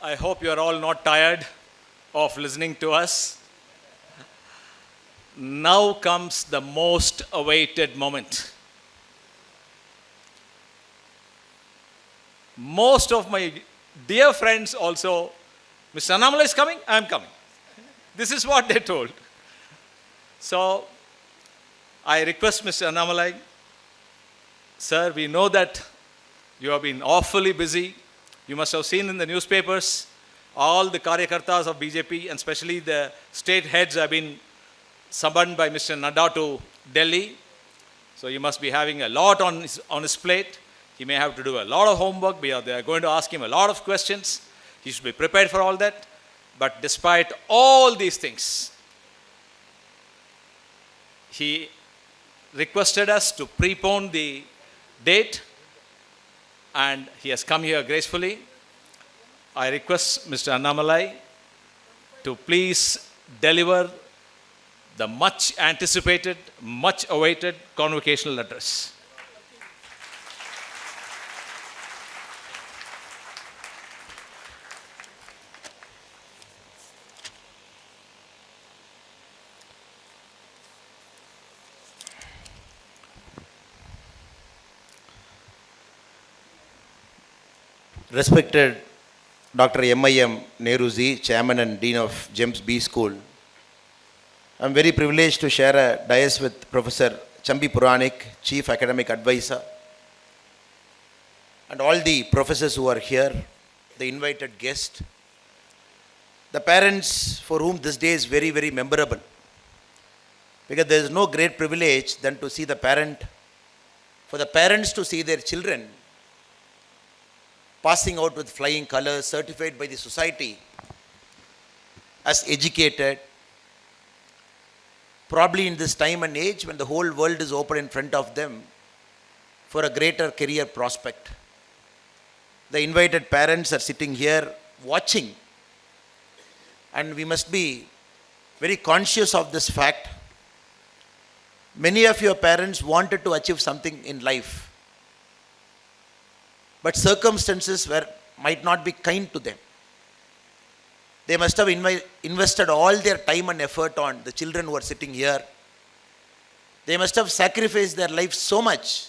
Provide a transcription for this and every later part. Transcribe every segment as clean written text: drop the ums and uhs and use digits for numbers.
I hope you are all not tired of listening to us. Now comes the most awaited moment. Most of my dear friends also, Mr. Annamalai is coming, I am coming. This is what they told. So, I request Mr. Annamalai, sir, we know that you have been awfully busy. You must have seen in the newspapers, all the Karyakartas of BJP and especially the state heads have been summoned by Mr. Nadda to Delhi. So you must be having a lot on his plate. He may have to do a lot of homework. They are going to ask him a lot of questions. He should be prepared for all that. But despite all these things, he requested us to prepone the date, and he has come here gracefully. I request Mr. Annamalai to please deliver the much anticipated, much awaited convocational address. Respected Dr. M.I.M. Nehruji, Chairman and Dean of GEMS B School, I am very privileged to share a dais with Professor Chambi Puranik, Chief Academic Advisor, and all the professors who are here, the invited guests, the parents for whom this day is very, very memorable. Because there is no great privilege than to see the parent, for the parents to see their children passing out with flying colors, certified by the society as educated, probably in this time and age when the whole world is open in front of them for a greater career prospect. The invited parents are sitting here watching, and we must be very conscious of this fact. Many of your parents wanted to achieve something in life, but circumstances might not be kind to them. They must have invested all their time and effort on the children who are sitting here. They must have sacrificed their life so much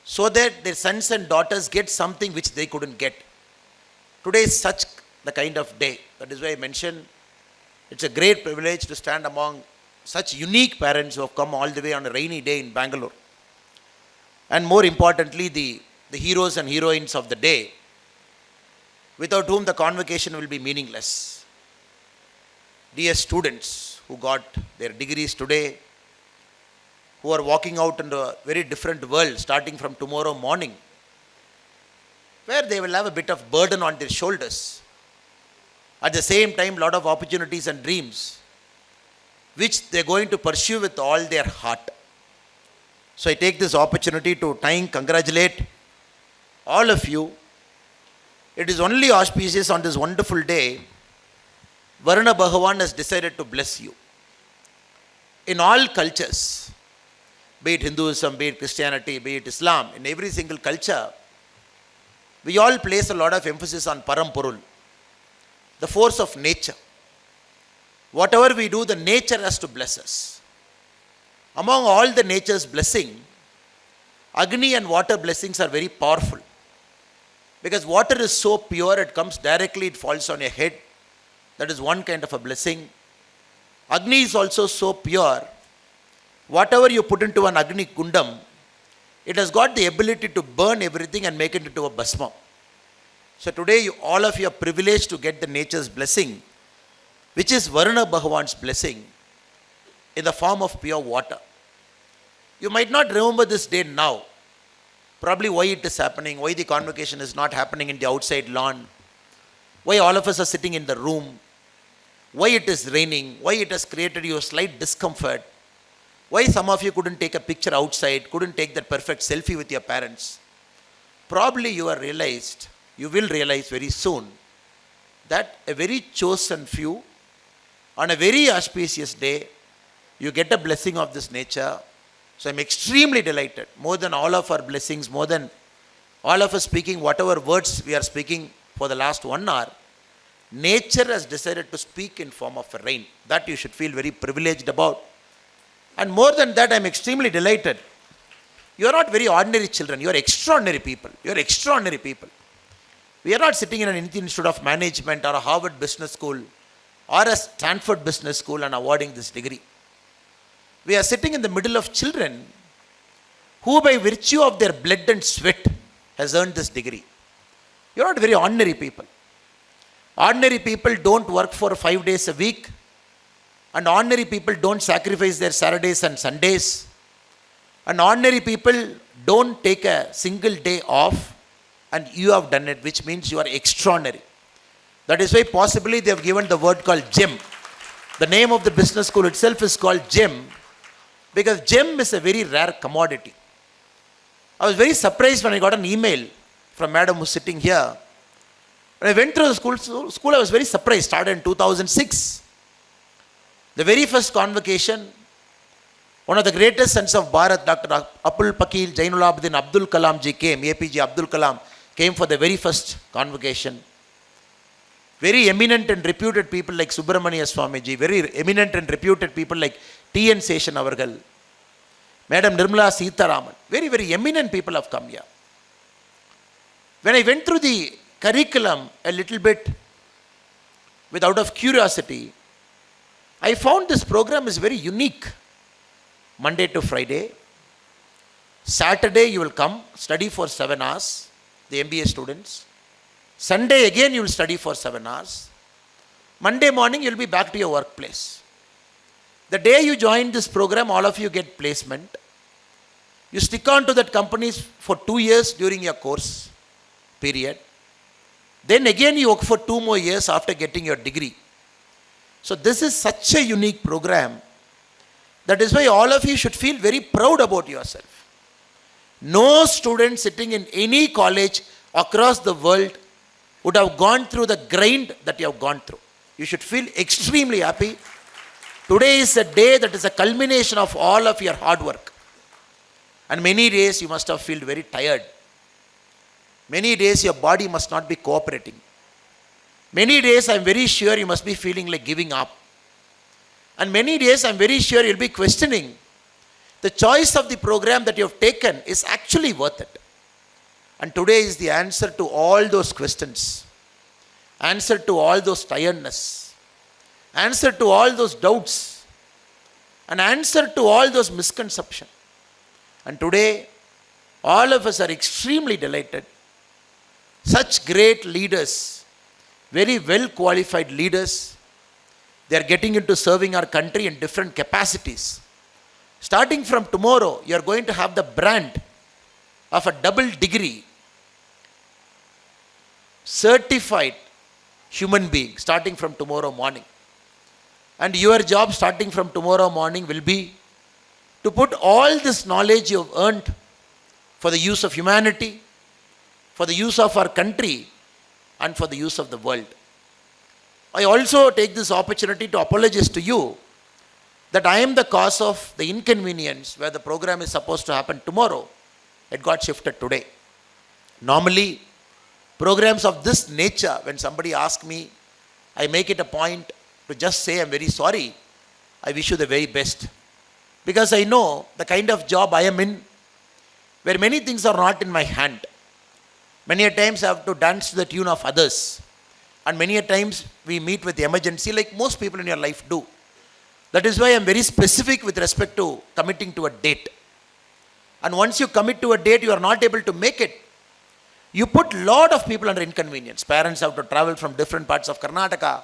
so that their sons and daughters get something which they couldn't get. Today is such the kind of day. That is why I mentioned it's a great privilege to stand among such unique parents who have come all the way on a rainy day in Bengaluru. And more importantly, the heroes and heroines of the day, without whom the convocation will be meaningless. Dear students who got their degrees today, who are walking out into a very different world starting from tomorrow morning, where they will have a bit of burden on their shoulders. At the same time, a lot of opportunities and dreams, which they are going to pursue with all their heart. So I take this opportunity to congratulate all of you. It is only auspicious on this wonderful day, Varuna Bhagavan has decided to bless you. In all cultures, be it Hinduism, be it Christianity, be it Islam, in every single culture, we all place a lot of emphasis on Parampurul, the force of nature. Whatever we do, the nature has to bless us. Among all the nature's blessing, Agni and water blessings are very powerful. Because water is so pure, it comes directly, it falls on your head. That is one kind of a blessing. Agni is also so pure. Whatever you put into an Agni Kundam, it has got the ability to burn everything and make it into a Bhasma. So today, all of you are privileged to get the nature's blessing, which is Varuna Bhagavan's blessing, in the form of pure water. You might not remember this day now. Probably why it is happening, why the convocation is not happening in the outside lawn, why all of us are sitting in the room, why it is raining, why it has created you a slight discomfort, why some of you couldn't take a picture outside, couldn't take that perfect selfie with your parents. Probably you will realize very soon that a very chosen few, on a very auspicious day, you get a blessing of this nature. So I'm extremely delighted, more than all of our blessings, more than all of us speaking whatever words we are speaking for the last 1 hour, nature has decided to speak in form of a rain. That you should feel very privileged about. And more than that, I am extremely delighted. You are not very ordinary children. You are extraordinary people. You are extraordinary people. We are not sitting in an Indian Institute of Management or a Harvard Business School or a Stanford Business School and awarding this degree. We are sitting in the middle of children who by virtue of their blood and sweat has earned this degree. You are not very ordinary people. Ordinary people don't work for 5 days a week, and ordinary people don't sacrifice their Saturdays and Sundays, and ordinary people don't take a single day off, and you have done it, which means you are extraordinary. That is why possibly they have given the word called gem. The name of the business school itself is called gem, because gem is a very rare commodity. I was very surprised when I got an email from madam who's sitting here. When I went through the school, I was very surprised. Started in 2006. The very first convocation, one of the greatest sons of Bharat, Dr. Apul Pakil Jainulabdin Abdul Kalam ji came, APJ Abdul Kalam came for the very first convocation. Very eminent and reputed people like Subramania Swamiji, very eminent and reputed people like T.N. Seshan Avargal, Madam Nirmala Sitaraman, very, very eminent people have come here. When I went through the curriculum a little bit out of curiosity, I found this program is very unique. Monday to Friday. Saturday you will come, study for 7 hours, the MBA students. Sunday again you will study for 7 hours. Monday morning you will be back to your workplace. The day you join this program, all of you get placement. You stick on to that company for 2 years during your course period. Then again you work for 2 more years after getting your degree. So this is such a unique program. That is why all of you should feel very proud about yourself. No student sitting in any college across the world would have gone through the grind that you have gone through. You should feel extremely happy. Today is a day that is a culmination of all of your hard work. And many days you must have felt very tired. Many days your body must not be cooperating. Many days I am very sure you must be feeling like giving up. And many days I am very sure you will be questioning the choice of the program that you have taken is actually worth it. And today is the answer to all those questions, answer to all those tiredness, answer to all those doubts, and answer to all those misconceptions. And today, all of us are extremely delighted. Such great leaders, very well qualified leaders, they are getting into serving our country in different capacities. Starting from tomorrow, you are going to have the brand of a double degree, certified human being starting from tomorrow morning. And your job starting from tomorrow morning will be to put all this knowledge you have earned for the use of humanity, for the use of our country, and for the use of the world. I also take this opportunity to apologize to you that I am the cause of the inconvenience where the program is supposed to happen tomorrow. It got shifted today. Normally, programs of this nature, when somebody asks me, I make it a point to just say I'm very sorry. I wish you the very best. Because I know the kind of job I am in, where many things are not in my hand. Many a times I have to dance to the tune of others. And many a times we meet with emergency like most people in your life do. That is why I am very specific with respect to committing to a date. And once you commit to a date, you are not able to make it. You put a lot of people under inconvenience. Parents have to travel from different parts of Karnataka,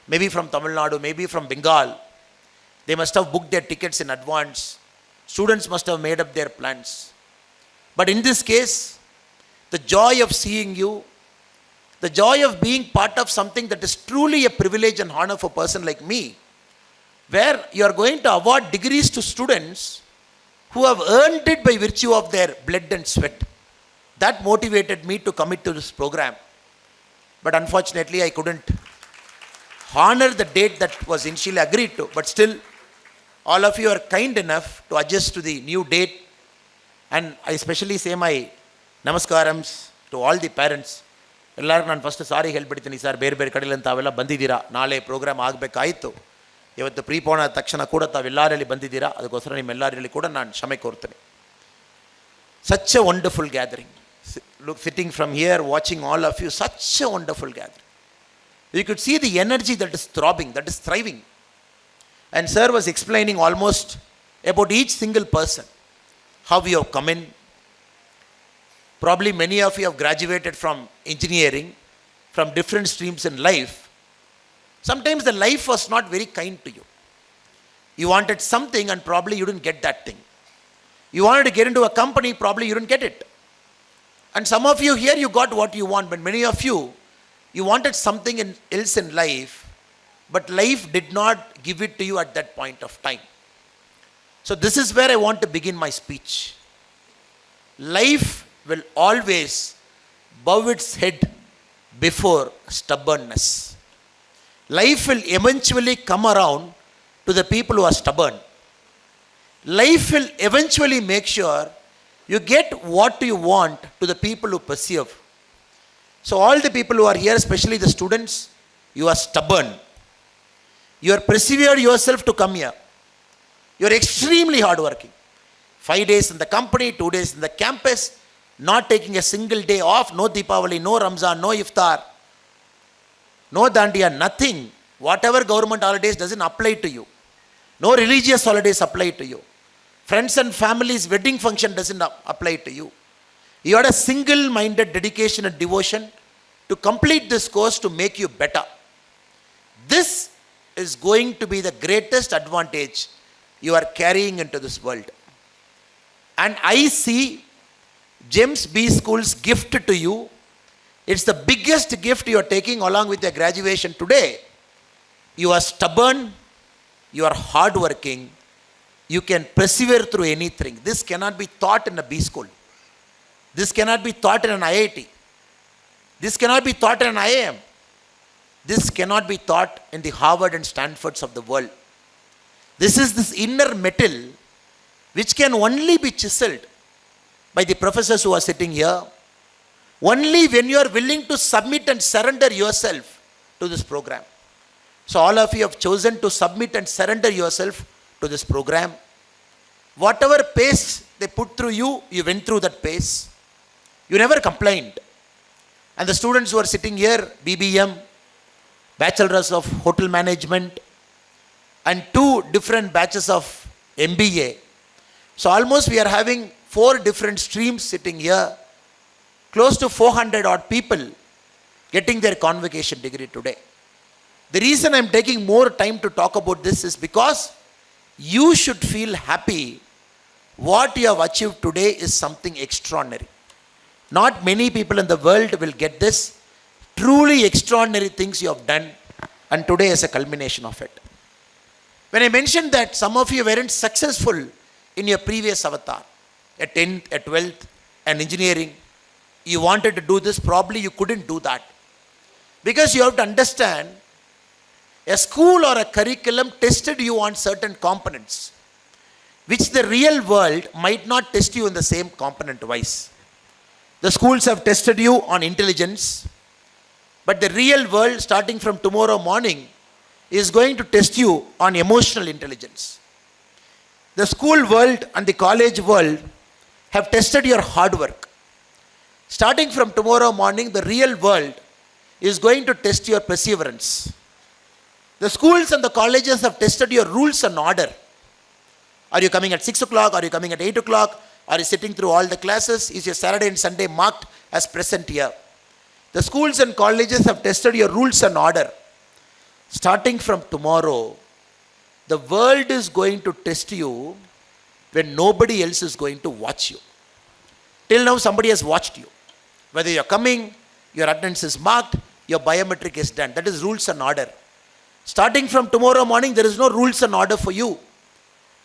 maybe from Tamil Nadu, maybe from Bengal. They must have booked their tickets in advance. Students must have made up their plans. But in this case, the joy of seeing you, the joy of being part of something that is truly a privilege and honor for a person like me, where you are going to award degrees to students who have earned it by virtue of their blood and sweat. That motivated me to commit to this program. But unfortunately, I couldn't honor the date that was initially agreed to. But still, all of you are kind enough to adjust to the new date. And I especially say my namaskarams to all the parents. ಎಲ್ಲರಿಗೂ ನಾನು first ಸಾರಿ ಹೇಳ್ಬಿಡ್ತೀನಿ sir, ಬೇರೆ ಬೇರೆ ಕಡೆಯಲ್ಲಿ ತಾವೆಲ್ಲ ಬಂದಿದ್ದೀರಾ, ನಾಳೆ program ಆಗಬೇಕಾಯಿತು, ಇವತ್ತು ಪ್ರೀಪೋನ್ ಆದ ತಕ್ಷಣ ಕೂಡ ತಾವೆಲ್ಲರಲ್ಲಿ ಬಂದಿದ್ದೀರಾ, ಅದಕ್ಕೋಸ್ಕರ ನಿಮ್ಮೆಲ್ಲರಲ್ಲಿ ಕೂಡ ನಾನು ಕ್ಷಮೆ ಕೋರ್ತೇನೆ. Such a wonderful gathering. Look, sitting from here, watching all of you, such a wonderful gathering. You could see the energy that is throbbing, that is thriving. And sir was explaining almost about each single person, how you have come in. Probably many of you have graduated from engineering, from different streams in life. Sometimes the life was not very kind to you. You wanted something and probably you didn't get that thing. You wanted to get into a company, probably you didn't get it. And some of you here, you got what you want, but many of you, you wanted something else in life, but life did not give it to you at that point of time. So this is where I want to begin my speech. Life will always bow its head before stubbornness. Life will eventually come around to the people who are stubborn. Life will eventually make sure you get what you want to the people who persevere. So all the people who are here, especially the students, you are stubborn. You are persevered yourself to come here. You are extremely hardworking. 5 days in the company, 2 days in the campus, not taking a single day off, no Deepavali, no Ramzan, no Iftar, no Dandiya, nothing. Whatever government holidays doesn't apply to you. No religious holidays apply to you. Friends and families' wedding function doesn't apply to you. You had a single-minded dedication and devotion to complete this course to make you better. This is going to be the greatest advantage you are carrying into this world. And I see James B. School's gift to you. It's the biggest gift you are taking along with your graduation today. You are stubborn, you are hardworking, you can persevere through anything. This cannot be taught in a B school. This cannot be taught in an IIT. This cannot be taught in an IIM. This cannot be taught in the Harvard and Stanfords of the world. This is this inner metal which can only be chiseled by the professors who are sitting here. Only when you are willing to submit and surrender yourself to this program. So all of you have chosen to submit and surrender yourself to this program. Whatever pace they put through you, you went through that pace. You never complained. And the students who are sitting here, BBM, Bachelors of Hotel Management, and 2 different batches of MBA. So almost we are having 4 different streams sitting here, close to 400 odd people getting their convocation degree today. The reason I am taking more time to talk about this is because you should feel happy. What you have achieved today is something extraordinary. Not many people in the world will get this. Truly extraordinary things you have done, and today is a culmination of it. When I mentioned that some of you weren't successful in your previous avatar, at 10th, at 12th, and engineering, you wanted to do this, probably you couldn't do that. Because you have to understand, a school or a curriculum tested you on certain components, which the real world might not test you in the same component wise. The schools have tested you on intelligence, but the real world, starting from tomorrow morning, is going to test you on emotional intelligence. The school world and the college world have tested your hard work. Starting from tomorrow morning, the real world is going to test your perseverance. The schools and the colleges have tested your rules and order. Are you coming at 6 o'clock? Are you coming at 8 o'clock? Are you sitting through all the classes? Is your Saturday and Sunday marked as present here? The schools and colleges have tested your rules and order. Starting from tomorrow, the world is going to test you when nobody else is going to watch you. Till now, somebody has watched you. Whether you're coming, your attendance is marked, your biometric is done. That is rules and order. Starting from tomorrow morning, there is no rules and order for you.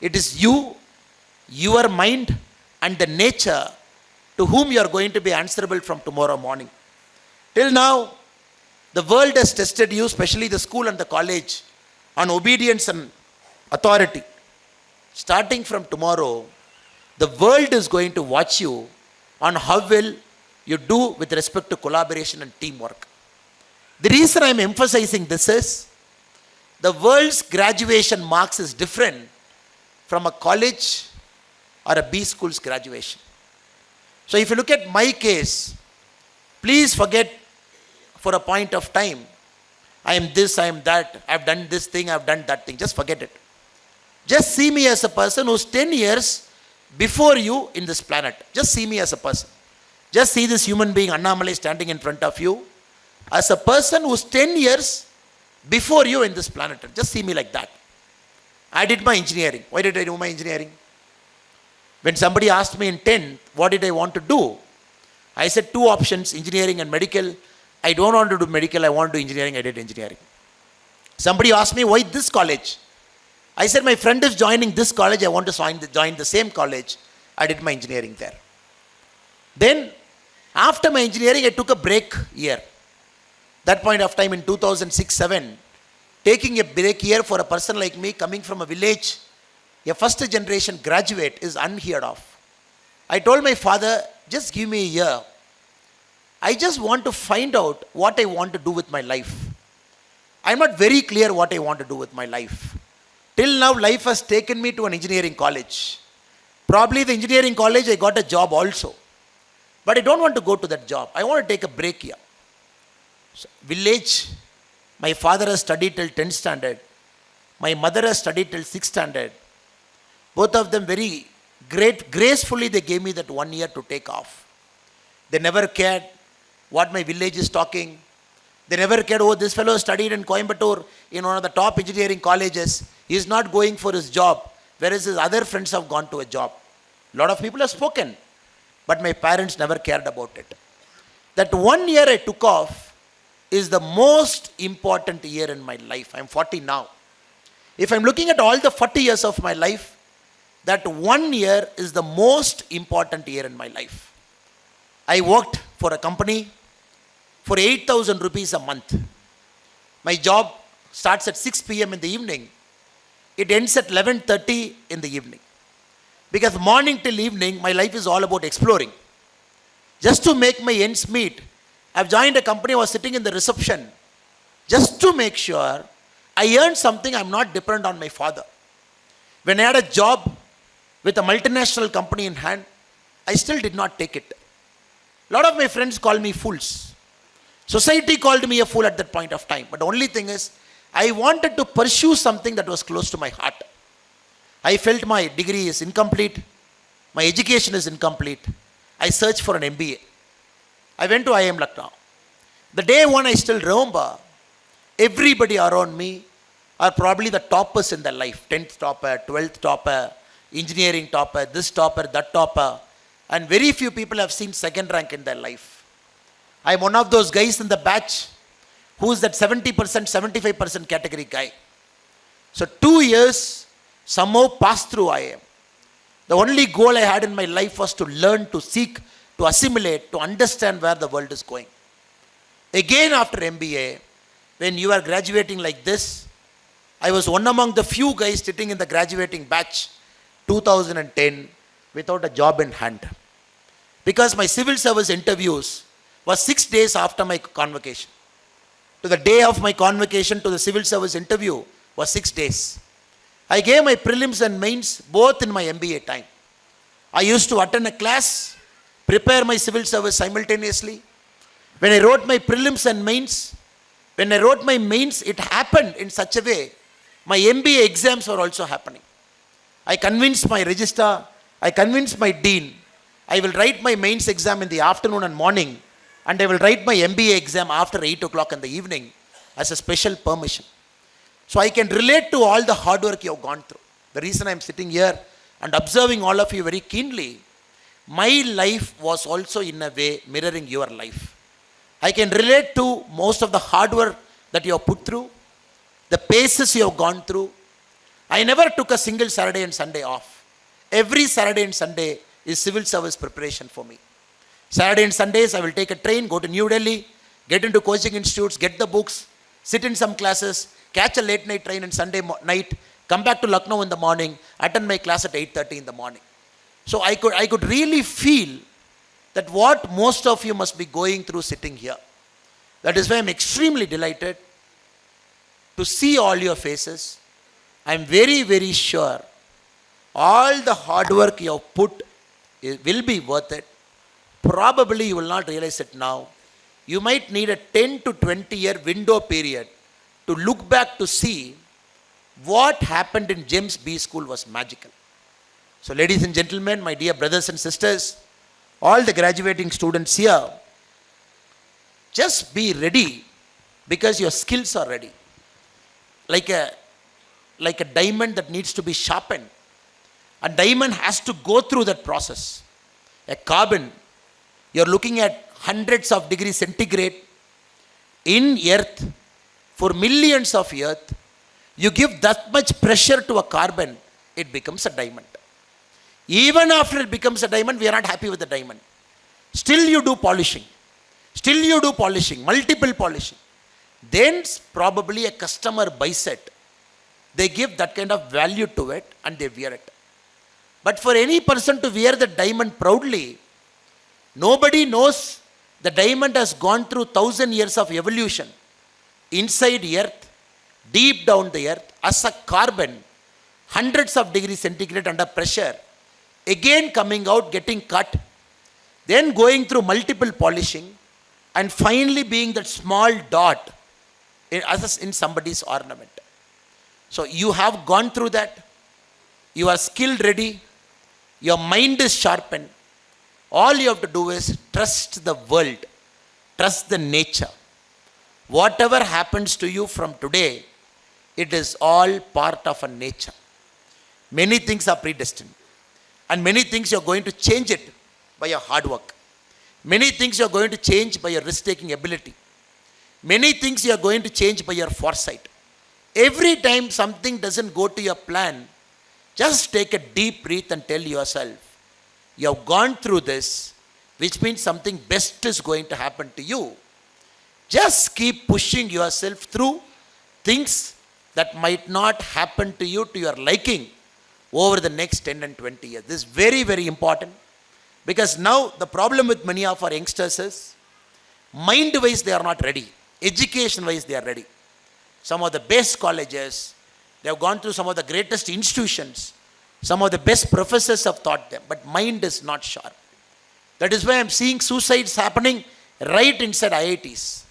It is you, your mind, and the nature to whom you are going to be answerable from tomorrow morning. Till now, the world has tested you, especially the school and the college, on obedience and authority. Starting from tomorrow, the world is going to watch you on how well you do with respect to collaboration and teamwork. The reason I'm emphasizing this is the world's graduation marks is different from a college or a B school's graduation. So if you look at my case, please forget for a point of time, I am this, I am that, I've done this thing, I've done that thing. Just forget it. Just see me as a person who's 10 years before you in this planet. Just see me as a person. Just see this human being, Annamalai, standing in front of you as a person who's 10 years before you in this planet. Just see me like that. I did my engineering. Why did I do my engineering? When somebody asked me in 10th, what did I want to do? I said 2 options, engineering and medical. I don't want to do medical, I want to do engineering, I did engineering. Somebody asked me, why this college? I said, my friend is joining this college, I want to join the same college. I did my engineering there. Then, after my engineering, I took a break year. That point of time in 2006-07, taking a break year for a person like me coming from a village, a first generation graduate is unheard of. I told my father, just give me a year. I just want to find out what I want to do with my life. I'm not very clear what I want to do with my life. Till now, life has taken me to an engineering college. Probably the engineering college, I got a job also. But I don't want to go to that job. I want to take a break here. So, village, my father has studied till 10th standard. My mother has studied till 6th standard. Both of them very gracefully they gave me that 1 year to take off. They never cared what my village is talking. They never cared, oh, this fellow studied in Coimbatore in one of the top engineering colleges. He is not going for his job, whereas his other friends have gone to a job. A lot of people have spoken, but my parents never cared about it. That 1 year I took off is the most important year in my life. I'm 40 now. If I'm looking at all the 40 years of my life, that 1 year is the most important year in my life. I worked for a company for 8,000 rupees a month. My job starts at 6 p.m. in the evening. It ends at 11:30 in the evening. Because morning till evening, my life is all about exploring. Just to make my ends meet, I've joined a company, I was sitting in the reception. Just to make sure I earned something, I'm not dependent on my father. When I had a job with a multinational company in hand, I still did not take it. A lot of my friends call me fools. Society called me a fool at that point of time. But the only thing is, I wanted to pursue something that was close to my heart. I felt my degree is incomplete. My education is incomplete. I searched for an MBA. I went to IIM Lucknow. The day one I still remember, everybody around me are probably the toppers in their life. 10th topper, 12th topper, engineering topper, this topper, that topper. And very few people have seen second rank in their life. I'm one of those guys in the batch who's that 70%, 75% category guy. So 2 years somehow passed through IIM. The only goal I had in my life was to learn, to seek, to assimilate, to understand where the world is going. Again after MBA, when you are graduating like this, I was one among the few guys sitting in the graduating batch 2010 without a job in hand. Because my civil service interviews was 6 days after my convocation. To the day of my convocation to the civil service interview was 6 days. I gave my prelims and mains both in my MBA time. I used to attend a class, prepare my civil service simultaneously. When I wrote my prelims and mains, when I wrote my mains, it happened in such a way, my MBA exams were also happening. I convinced my registrar, I convinced my dean, I will write my mains exam in the afternoon and morning, and I will write my MBA exam after 8 o'clock in the evening as a special permission. So I can relate to all the hard work you have gone through. The reason I am sitting here and observing all of you very keenly, my life was also in a way mirroring your life. I can relate to most of the hard work that you have put through, the paces you have gone through. I never took a single Saturday and Sunday off. Every Saturday and Sunday is civil service preparation for me. Saturday and Sundays, I will take a train, go to New Delhi, get into coaching institutes, get the books, sit in some classes, catch a late night train on Sunday night, come back to Lucknow in the morning, attend my class at 8:30 in the morning. So I could really feel that what most of you must be going through sitting here. That is why I'm extremely delighted to see all your faces. I'm very, very sure all the hard work you have put will be worth it. Probably you will not realize it now. You might need a 10 to 20 year window period to look back to see what happened in James B School was magical. So ladies and gentlemen, my dear brothers and sisters, all the graduating students here, just be ready because your skills are ready. Like a diamond that needs to be sharpened. A diamond has to go through that process. A carbon, you're looking at hundreds of degrees centigrade in earth for millions of years. You give that much pressure to a carbon, it becomes a diamond. Even after it becomes a diamond, we are not happy with the diamond. Still you do polishing. Still you do polishing, multiple polishing. Then probably a customer buys it. They give that kind of value to it and they wear it. But for any person to wear the diamond proudly, nobody knows the diamond has gone through 1,000 years of evolution. Inside earth, deep down the earth, as a carbon, hundreds of degrees centigrade under pressure, again coming out, getting cut, then going through multiple polishing, and finally being that small dot in somebody's ornament. So you have gone through that. You are skill ready. Your mind is sharpened. All you have to do is trust the world. Trust the nature. Whatever happens to you from today, it is all part of a nature. Many things are predestined. And many things you are going to change it by your hard work. Many things you are going to change by your risk-taking ability. Many things you are going to change by your foresight. Every time something doesn't go to your plan, just take a deep breath and tell yourself, you have gone through this, which means something best is going to happen to you. Just keep pushing yourself through things that might not happen to you to your liking over the next 10 and 20 years. This is very, very important. Because now the problem with many of our youngsters is, mind-wise they are not ready. Education-wise they are ready. Some of the best colleges, they have gone through some of the greatest institutions. Some of the best professors have taught them. But mind is not sharp. That is why I am seeing suicides happening right inside IITs.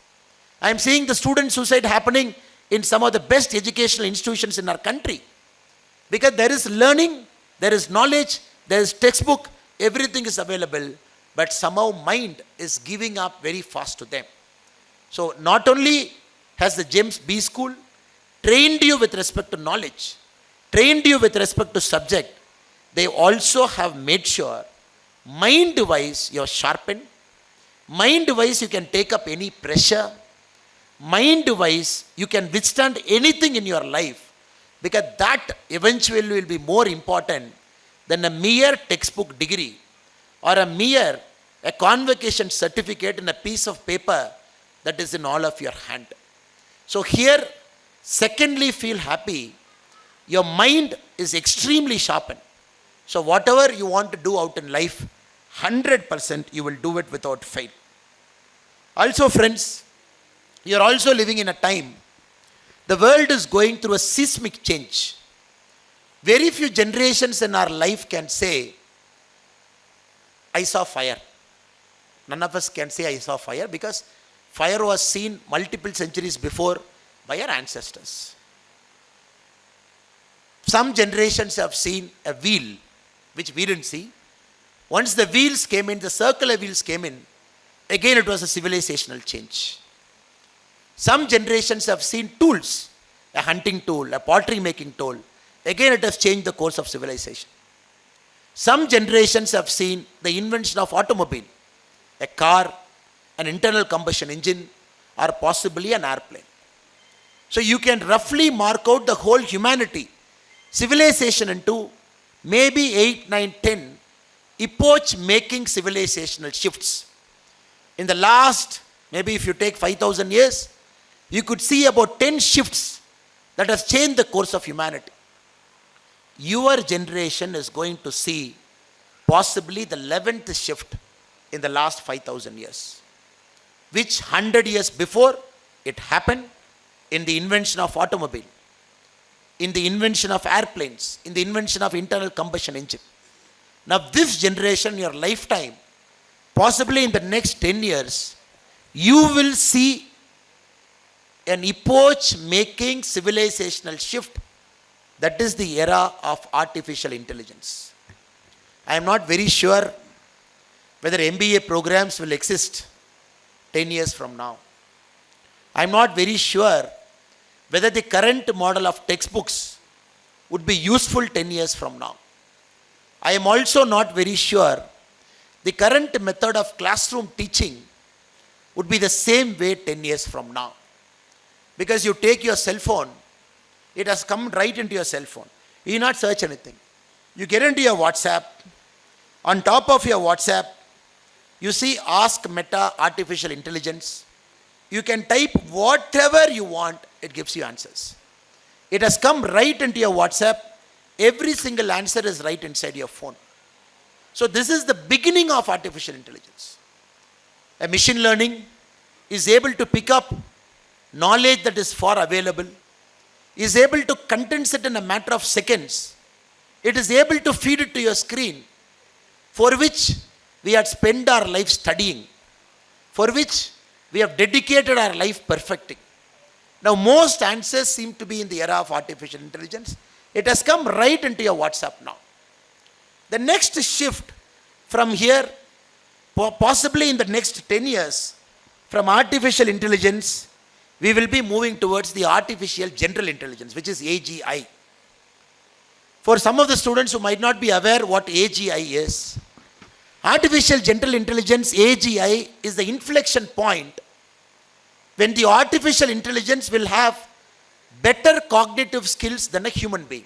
I am seeing the student suicide happening in some of the best educational institutions in our country. Because there is learning, there is knowledge, there is textbook, everything is available, but somehow mind is giving up very fast to them. So not only has the James B School trained you with respect to knowledge, trained you with respect to subject, they also have made sure mind-wise you are sharpened, mind-wise you can take up any pressure, mind-wise you can withstand anything in your life, because that eventually will be more important than a mere textbook degree or a convocation certificate in a piece of paper that is in all of your hand. So here, secondly, feel happy. Your mind is extremely sharpened. So whatever you want to do out in life, 100% you will do it without fail. Also friends, you are also living in a time, the world is going through a seismic change. Very few generations in our life can say, I saw fire. None of us can say I saw fire because fire was seen multiple centuries before by our ancestors. Some generations have seen a wheel, which we didn't see. Once the wheels came in, the circular wheels came in, again it was a civilizational change. Some generations have seen tools, a hunting tool, a pottery making tool. Again it has changed the course of civilization. Some generations have seen the invention of automobile, a car, an internal combustion engine, or possibly an airplane. So you can roughly mark out the whole humanity, civilization into maybe 8, 9, 10 epoch-making civilizational shifts. In the last, maybe if you take 5,000 years, you could see about 10 shifts that has changed the course of humanity. Your generation is going to see possibly the 11th shift in the last 5,000 years. Which 100 years before it happened in the invention of automobile, in the invention of airplanes, in the invention of internal combustion engine. Now this generation, your lifetime, possibly in the next 10 years, you will see an epoch-making civilizational shift. That is the era of artificial intelligence. I am not very sure whether MBA programs will exist 10 years from now. I am not very sure whether the current model of textbooks would be useful 10 years from now. I am also not very sure the current method of classroom teaching would be the same way 10 years from now. Because you take your cell phone, it has come right into your cell phone. You not search anything. You get into your WhatsApp. On top of your WhatsApp, you see Ask Meta Artificial Intelligence. You can type whatever you want, it gives you answers. It has come right into your WhatsApp. Every single answer is right inside your phone. So this is the beginning of artificial intelligence. A machine learning is able to pick up knowledge that is far available, is able to condense it in a matter of seconds. It is able to feed it to your screen, for which we had spent our life studying, for which we have dedicated our life perfecting. Now most answers seem to be in the era of artificial intelligence. It has come right into your WhatsApp now. The next shift from here, possibly in the next 10 years, from artificial intelligence, we will be moving towards the artificial general intelligence, which is AGI. For some of the students who might not be aware what AGI is, artificial general intelligence, AGI, is the inflection point when the artificial intelligence will have better cognitive skills than a human being.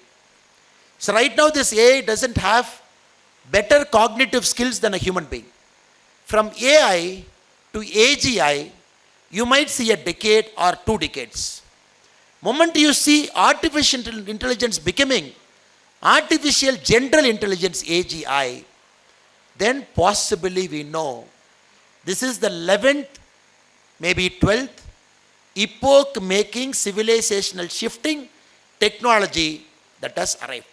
So right now this AI doesn't have better cognitive skills than a human being. From AI to AGI, you might see a decade or 2 decades. Moment you see artificial intelligence becoming artificial general intelligence, AGI, then possibly we know this is the 11th, maybe 12th epoch-making civilizational shifting technology that has arrived.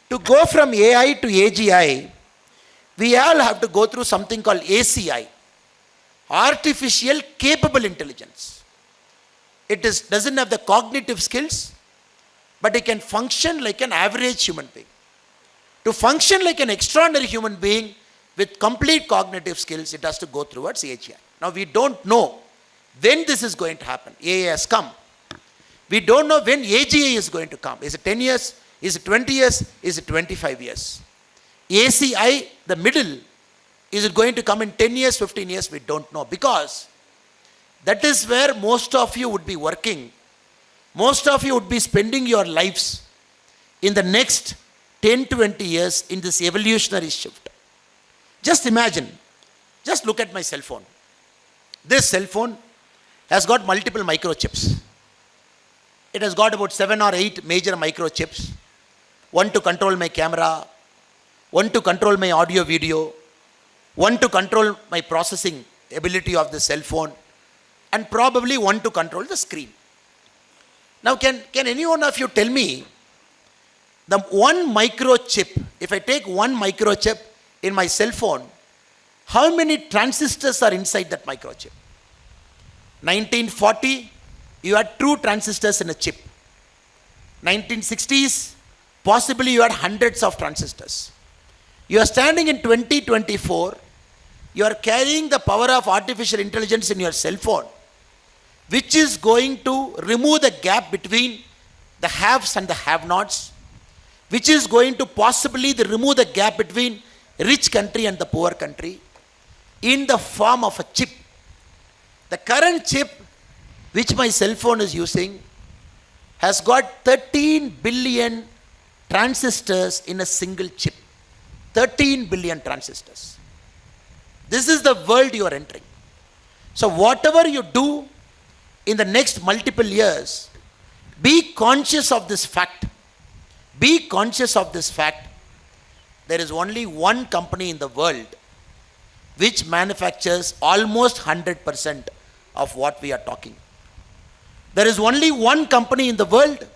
To go from AI to AGI, we all have to go through something called ACI, artificial capable intelligence. It doesn't have the cognitive skills, but it can function like an average human being. To function like an extraordinary human being with complete cognitive skills, it has to go towards AGI. Now we don't know when this is going to happen. AI has come. We don't know when AGI is going to come. Is it 10 years? Is it 20 years? Is it 25 years? ACI, the middle, is it going to come in 10 years, 15 years? We don't know, because that is where most of you would be working. Most of you would be spending your lives in the next 10, 20 years in this evolutionary shift. Just imagine, just look at my cell phone. This cell phone has got multiple microchips. It has got about 7 or 8 major microchips. One to control my camera, one to control my audio video, one to control my processing ability of the cell phone, and probably one to control the screen. Now can any one of you tell me, the one microchip, if I take one microchip in my cell phone, how many transistors are inside that microchip? 1940, you had 2 transistors in a chip. 1960s, possibly you had hundreds of transistors. You are standing in 2024, you are carrying the power of artificial intelligence in your cell phone, which is going to remove the gap between the haves and the have-nots, which is going to possibly remove the gap between rich country and the poor country in the form of a chip. The current chip which my cell phone is using has got 13 billion transistors in a single chip. 13 billion transistors. This is the world you are entering. So whatever you do in the next multiple years, be conscious of this fact. Be conscious of this fact. There is only one company in the world which manufactures almost 100% of what we are talking. There is only one company in the world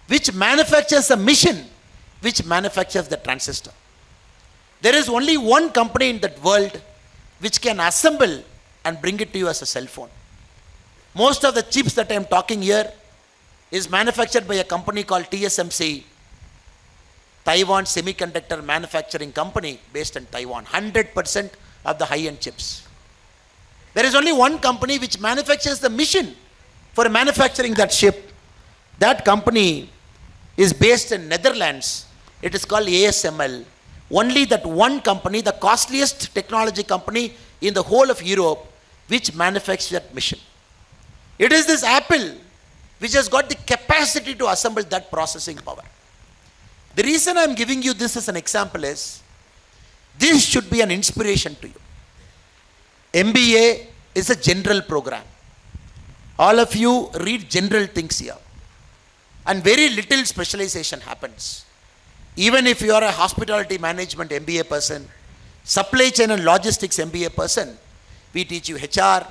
which manufactures a machine which manufactures the transistor. There is only one company in that world which can assemble and bring it to you as a cell phone. Most of the chips that I am talking here is manufactured by a company called TSMC, Taiwan Semiconductor Manufacturing Company based in Taiwan. 100% of the high-end chips. There is only one company which manufactures the machine for manufacturing that chip. That company is based in Netherlands. It is called ASML. Only that one company, the costliest technology company in the whole of Europe, which manufactures that machine. It is this Apple which has got the capacity to assemble that processing power. The reason I am giving you this as an example is, this should be an inspiration to you. MBA is a general program. All of you read general things here. And very little specialization happens. Even if you are a hospitality management MBA person, supply chain and logistics MBA person, we teach you HR,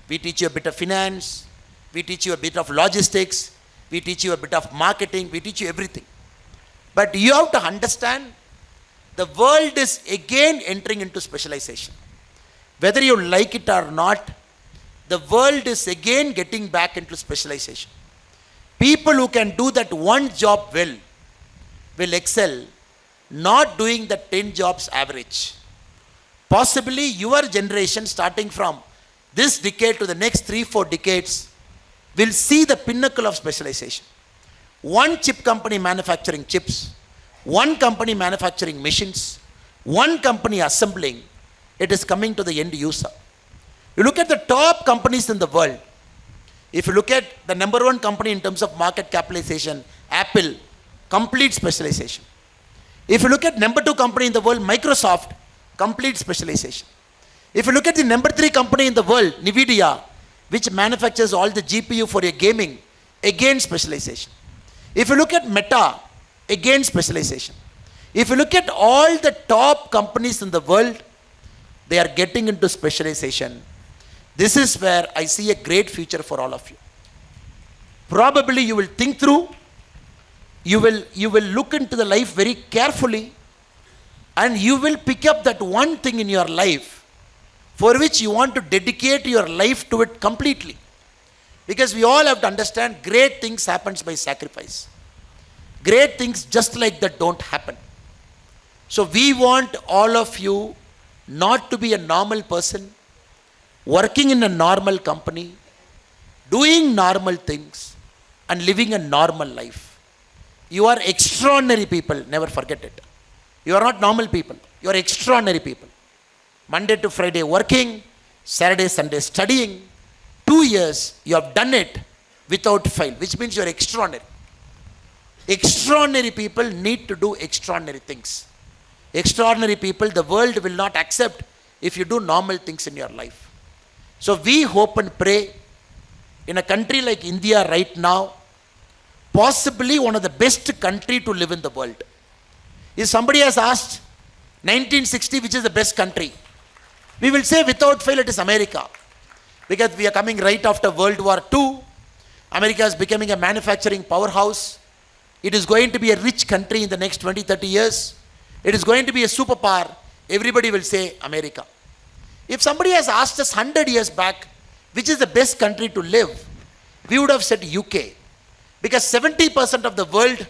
we teach you a bit of finance, we teach you a bit of logistics, we teach you a bit of marketing, we teach you everything. But you have to understand, the world is again entering into specialization. Whether you like it or not, the world is again getting back into specialization. People who can do that one job well will excel, not doing the 10 jobs average. Possibly your generation, starting from this decade to the next 3-4 decades, will see the pinnacle of specialization. One chip company manufacturing chips, one company manufacturing machines, one company assembling, it is coming to the end user. You look at the top companies in the world. If you look at the number one company in terms of market capitalization, Apple, complete specialization. If you look at number two company in the world, Microsoft, complete specialization. If you look at the number 3 company in the world, NVIDIA, which manufactures all the GPU for your gaming, again specialization. If you look at Meta, again specialization. If you look at all the top companies in the world, they are getting into specialization. This is where I see a great future for all of you. Probably you will think through, you will look into the life very carefully, and you will pick up that one thing in your life for which you want to dedicate your life to it completely. Because we all have to understand, great things happens by sacrifice. Great things just like that don't happen. So we want all of you not to be a normal person, working in a normal company, doing normal things, and living a normal life. You are extraordinary people, never forget it. You are not normal people, you are extraordinary people. Monday to Friday working, Saturday, Sunday studying. 2 years you have done it without fail, which means you are extraordinary. Extraordinary people need to do extraordinary things. Extraordinary people, the world will not accept if you do normal things in your life. So we hope and pray, in a country like India right now, possibly one of the best country to live in the world. If somebody has asked 1960 which is the best country, we will say without fail it is America. Because we are coming right after World War II. America is becoming a manufacturing powerhouse. It is going to be a rich country in the next 20-30 years. It is going to be a superpower. Everybody will say America. If somebody has asked us 100 years back, which is the best country to live, we would have said UK. Because 70% of the world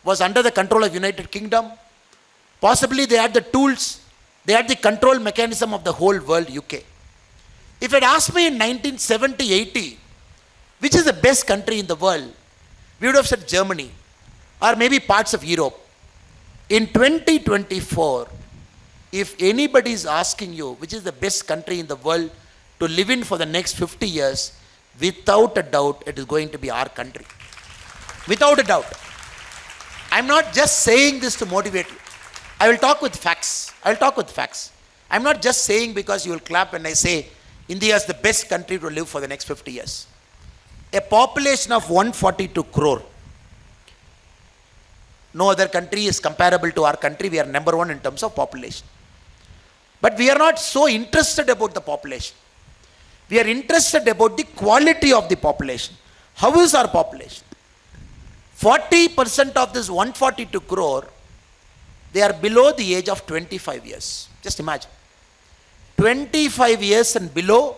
was under the control of United Kingdom. Possibly they had the tools, they had the control mechanism of the whole world, UK. If you had asked me in 1970-80, which is the best country in the world, we would have said Germany, or maybe parts of Europe. In 2024, if anybody is asking you which is the best country in the world to live in for the next 50 years, without a doubt, it is going to be our country. Without a doubt. I'm not just saying this to motivate you. I will talk with facts. I will talk with facts. I'm not just saying because you will clap when I say India is the best country to live for the next 50 years. A population of 142 crore. No other country is comparable to our country. We are number one in terms of population. But we are not so interested about the population. We are interested about the quality of the population. How is our population? 40% of this 142 crore, they are below the age of 25 years. Just imagine. 25 years and below,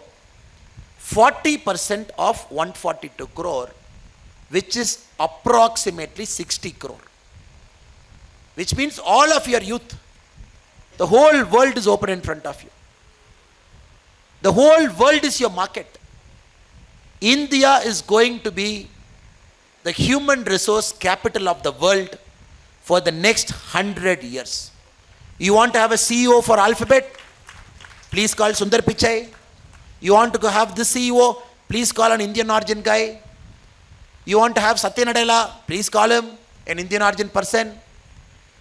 40% of 142 crore, which is approximately 60 crore. Which means all of your youth, the whole world is open in front of you. The whole world is your market. India is going to be the human resource capital of the world for the next 100 years. You want to have a CEO for Alphabet? Please call Sundar Pichai. You want to have this CEO? Please call an Indian origin guy. You want to have Satya Nadella? Please call him, an Indian origin person.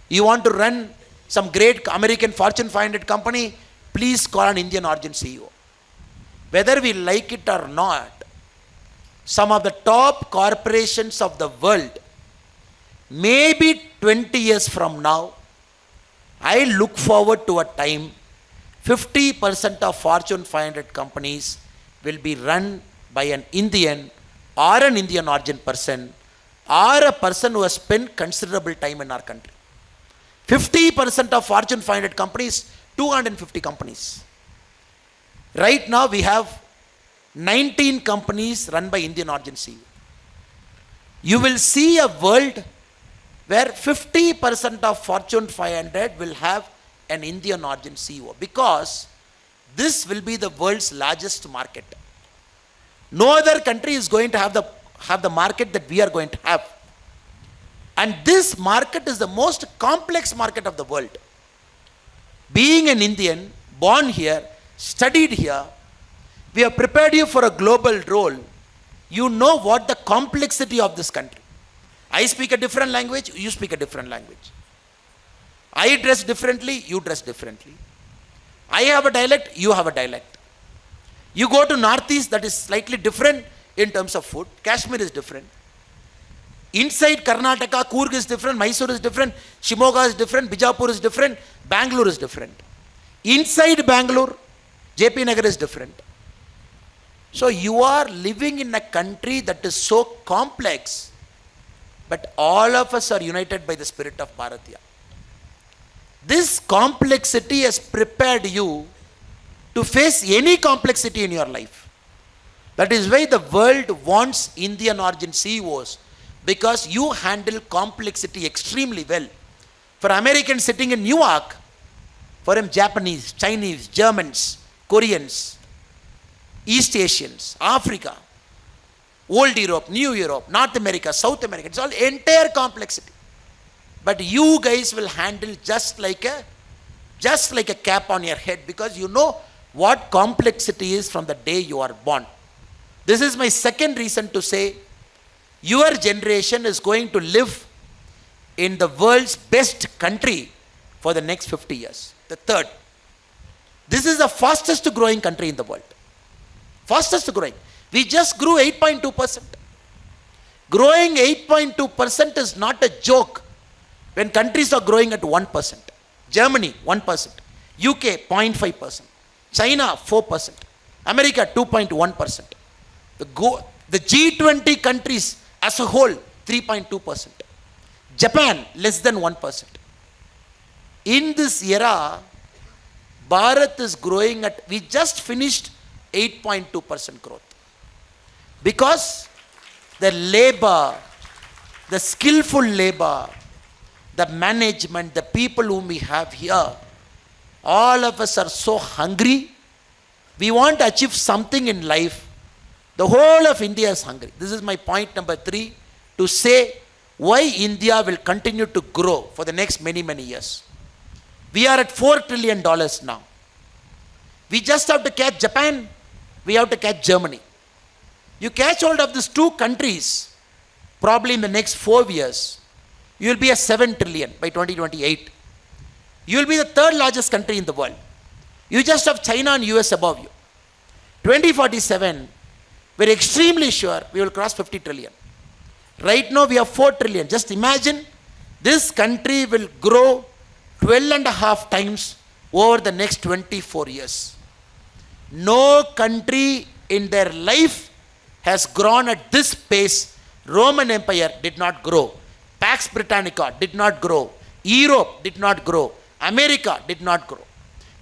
You want to run some great American Fortune 500 company? Please call an Indian origin CEO. Whether we like it or not, some of the top corporations of the world, maybe 20 years from now, I look forward to a time 50% of Fortune 500 companies will be run by an Indian or an Indian origin person or a person who has spent considerable time in our country. 50% of Fortune 500 companies, 250 companies. Right now we have 19 companies run by Indian origin CEO. You will see a world where 50% of Fortune 500 will have an Indian origin CEO, because this will be the world's largest market. No other country is going to have the market that we are going to have. And this market is the most complex market of the world. Being an Indian, born here, studied here, we have prepared you for a global role. You know what the complexity of this country. I speak a different language, you speak a different language. I dress differently, you dress differently. I have a dialect, you have a dialect. You go to Northeast, that is slightly different in terms of food. Kashmir is different. Inside Karnataka, Coorg is different, Mysore is different, Shimoga is different, Bijapur is different, Bangalore is different. Inside Bangalore, JP Nagar is different. So you are living in a country that is so complex, but all of us are united by the spirit of Bharatiya. This complexity has prepared you to face any complexity in your life. That is why the world wants Indian origin CEOs, because you handle complexity extremely well. For Americans sitting in Newark, for him Japanese, Chinese, Germans, Koreans, East Asians, Africa, Old Europe, New Europe, North America, South America, it's all entire complexity. But you guys will handle just like a cap on your head, because you know what complexity is from the day you are born. This is my second reason to say your generation is going to live in the world's best country for the next 50 years. The third, this is the fastest growing country in the world. Fastest growing. We just grew 8.2%. Growing 8.2% is not a joke when countries are growing at 1%. Germany, 1%. UK, 0.5%. China, 4%. America, 2.1%. The G20 countries as a whole, 3.2%. Japan, less than 1%. In this era, Bharat is growing at, we just finished 8.2% growth. Because the labor, the skillful labor, the management, the people whom we have here, all of us are so hungry. We want to achieve something in life. The whole of India is hungry. This is my point number 3, to say why India will continue to grow for the next many, many years. We are at $4 trillion now. We just have to catch Japan. We have to catch Germany. You catch hold of these two countries, probably in the next 4 years, you will be a 7 trillion by 2028. You will be the third largest country in the world. You just have China and US above you. 2047, we're extremely sure we will cross 50 trillion. Right now we have 4 trillion. Just imagine, this country will grow 12.5 times over the next 24 years. No country in their life has grown at this pace. Roman Empire did not grow. Pax Britannica did not grow. Europe did not grow. America did not grow.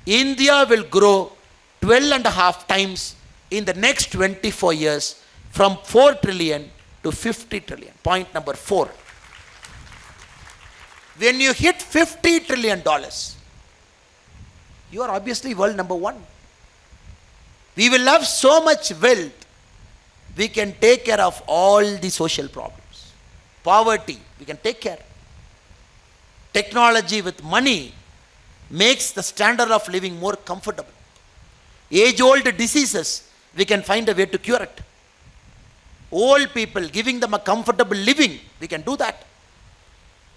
India will grow 12 and a half times in the next 24 years from 4 trillion to 50 trillion. Point number 4. When you hit $50 trillion, you are obviously world number 1. We will have so much wealth, we can take care of all the social problems. Poverty, we can take care. Technology with money makes the standard of living more comfortable. Age-old diseases, we can find a way to cure it. Old people, giving them a comfortable living, we can do that.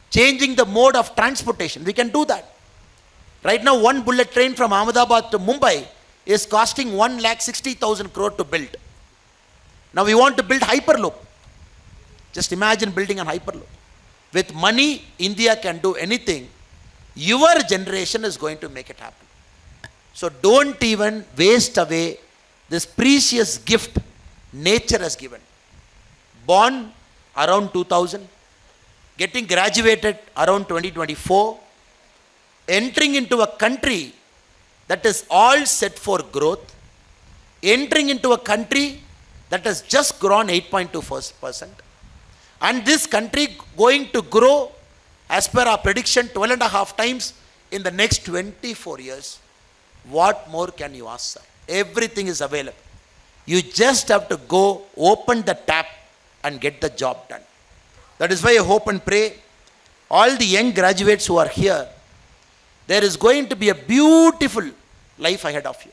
Changing the mode of transportation, we can do that. Right now, one bullet train from Ahmedabad to Mumbai is costing 1,60,000 crore to build. Now we want to build Hyperloop. Just imagine building an Hyperloop. With money, India can do anything. Your generation is going to make it happen. So don't even waste away this precious gift nature has given. Born around 2000, getting graduated around 2024, entering into a country that is all set for growth, entering into a country that has just grown 8.2%, and this country going to grow as per our prediction 12 and a half times in the next 24 years. What more can you ask, sir? Everything is available. You just have to go open the tap and get the job done. That is why I hope and pray all the young graduates who are here, there is going to be a beautiful life ahead of you.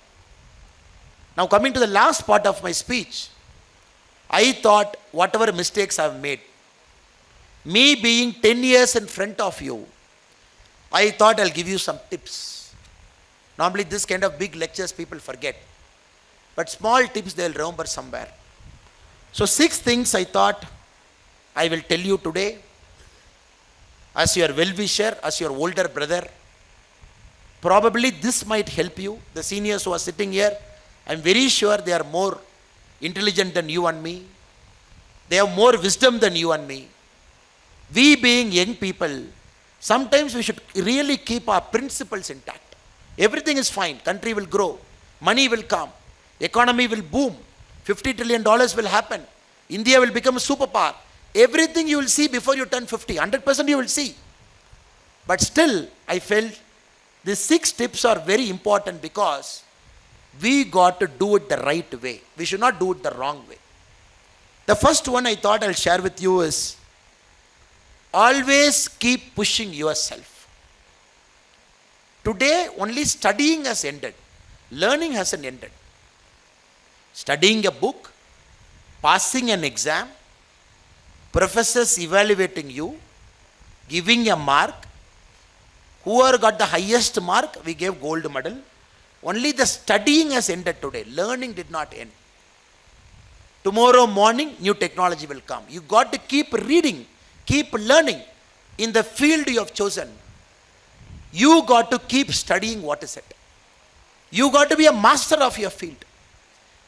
Now coming to the last part of my speech, I thought whatever mistakes I have made, me being 10 years in front of you, I thought I'll give you some tips. Normally this kind of big lectures people forget, but small tips they'll remember somewhere. So 6 things I thought I will tell you today as your well-wisher, as your older brother. Probably this might help you. The seniors who are sitting here, I'm very sure they are more intelligent than you and me. They have more wisdom than you and me. We being young people, sometimes we should really keep our principles intact. Everything is fine. Country will grow. Money will come. Economy will boom. $50 trillion will happen. India will become a superpower. Everything you will see before you turn 50. 100% you will see. But still, I felt these 6 tips are very important because we got to do it the right way. We should not do it the wrong way. The first one I thought I'll share with you is always keep pushing yourself. Today, only studying has ended. Learning hasn't ended. Studying a book, passing an exam, professors evaluating you, giving a mark. Whoever got the highest mark, we gave gold medal. Only the studying has ended today. Learning did not end. Tomorrow morning, new technology will come. You got to keep reading, keep learning in the field you have chosen. You got to keep studying what is it. You got to be a master of your field.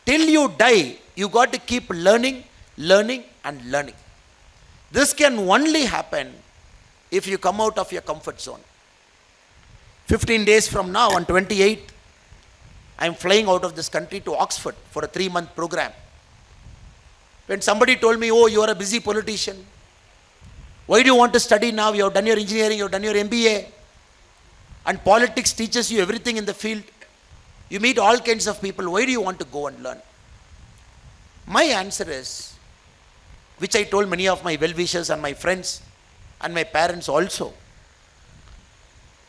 Till you die, you got to keep learning, learning and learning. This can only happen if you come out of your comfort zone. 15 days from now, on 28th, I am flying out of this country to Oxford for a 3-month program. When somebody told me, oh, you are a busy politician. Why do you want to study now? You have done your engineering, you have done your MBA. And politics teaches you everything in the field. You meet all kinds of people. Why do you want to go and learn? My answer is, which I told many of my well-wishers and my friends and my parents also.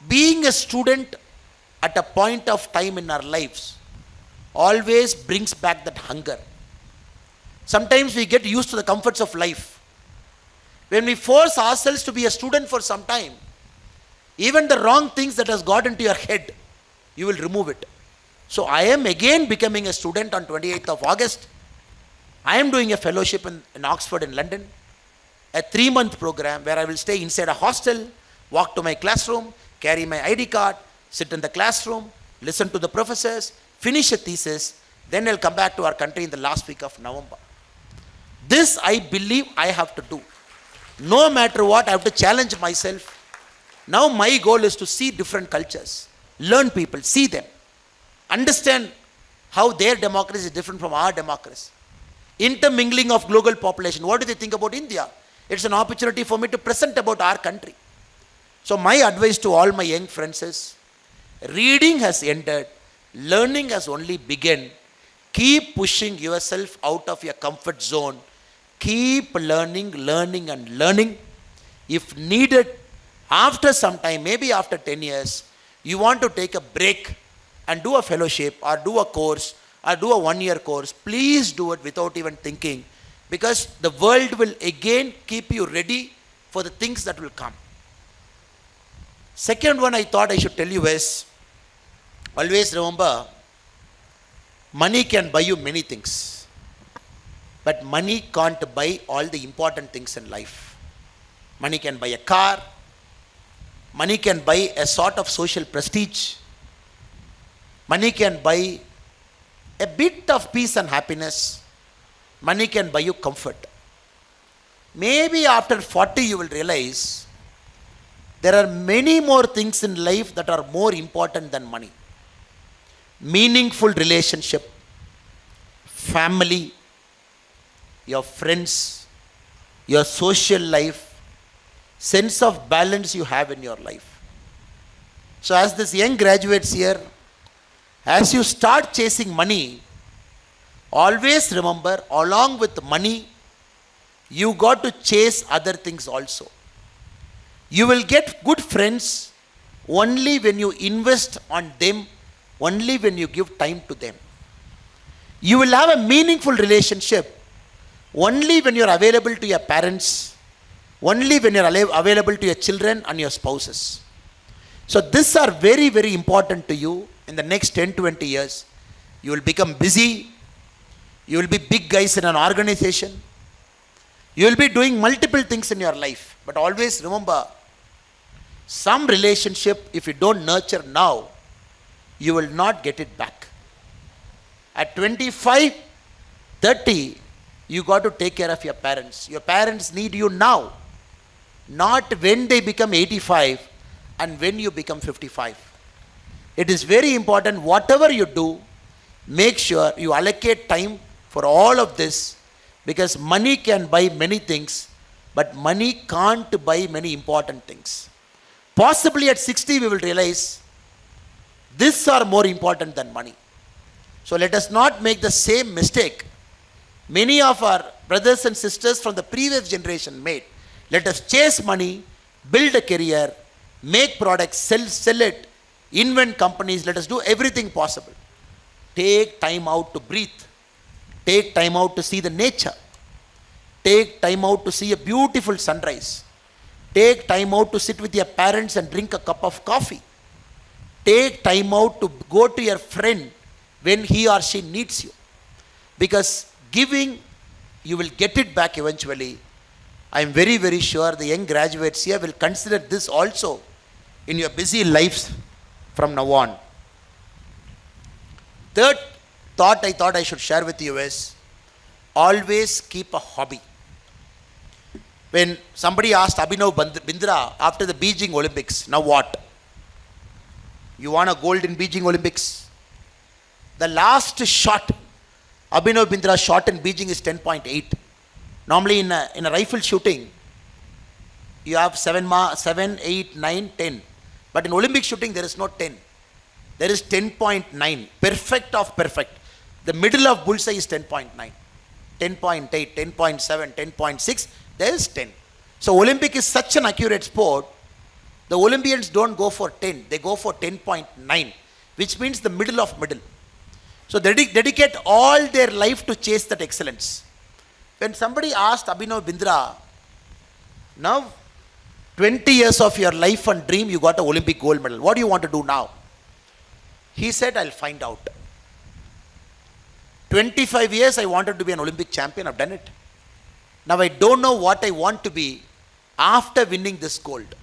Being a student at a point of time in our lives always brings back that hunger. Sometimes we get used to the comforts of life. When we force ourselves to be a student for some time, even the wrong things that has got into your head, you will remove it. So I am again becoming a student on 28th of August. I am doing a fellowship in Oxford in London, a 3-month program where I will stay inside a hostel, walk to my classroom, carry my ID card, sit in the classroom, listen to the professors, finish a thesis, then I'll come back to our country in the last week of November. This I believe I have to do. No matter what, I have to challenge myself. Now my goal is to see different cultures, learn people, see them, understand how their democracy is different from our democracy. Intermingling of global population. What do they think about India? It's an opportunity for me to present about our country. So my advice to all my young friends is, reading has ended, learning has only begun. Keep pushing yourself out of your comfort zone. Keep learning, learning and learning. If needed, after some time, maybe after 10 years, you want to take a break and do a fellowship or do a course or do a 1-year course, please do it without even thinking, because the world will again keep you ready for the things that will come. Second one I thought I should tell you is, always remember, money can buy you many things, but money can't buy all the important things in life. Money can buy a car, money can buy a sort of social prestige, money can buy a bit of peace and happiness, money can buy you comfort. Maybe after 40 you will realize there are many more things in life that are more important than money. Meaningful relationship, family, your friends, your social life, sense of balance you have in your life. So as this young graduates here, as you start chasing money, always remember, along with money, you got to chase other things also. You will get good friends only when you invest on them, only when you give time to them. You will have a meaningful relationship only when you are available to your parents, only when you are available to your children and your spouses. So these are very, very important to you. In the next 10-20 years, you will become busy, you will be big guys in an organization, you will be doing multiple things in your life. But always remember, some relationship, if you don't nurture now, you will not get it back. At 25, 30, you got to take care of your parents. Your parents need you now, not when they become 85 and when you become 55. It is very important, whatever you do, make sure you allocate time for all of this, because money can buy many things, but money can't buy many important things. Possibly at 60 we will realize these are more important than money. So let us not make the same mistake many of our brothers and sisters from the previous generation made. Let us chase money, build a career, make products, sell it, invent companies, let us do everything possible. Take time out to breathe. Take time out to see the nature. Take time out to see a beautiful sunrise. Take time out to sit with your parents and drink a cup of coffee. Take time out to go to your friend when he or she needs you. Because giving, you will get it back eventually. I am very, very sure the young graduates here will consider this also in your busy lives from now on. Third thought I thought I should share with you is, always keep a hobby. When somebody asked Abhinav Bindra after the Beijing Olympics, now what? You won a gold in Beijing Olympics. The last shot Abhinav Bindra shot in Beijing is 10.8. Normally in a rifle shooting, you have 7, 8, 9, 10. But in Olympic shooting, there is no 10. There is 10.9. Perfect of perfect. The middle of bullseye is 10.9. 10.8, 10.7, 10.6. There is 10. So Olympic is such an accurate sport. The Olympians don't go for 10. They go for 10.9, which means the middle of middle. So they dedicate all their life to chase that excellence. When somebody asked Abhinav Bindra, now 20 years of your life and dream, you got an Olympic gold medal. What do you want to do now? He said, I'll find out. 25 years I wanted to be an Olympic champion, I've done it. Now I don't know what I want to be after winning this gold.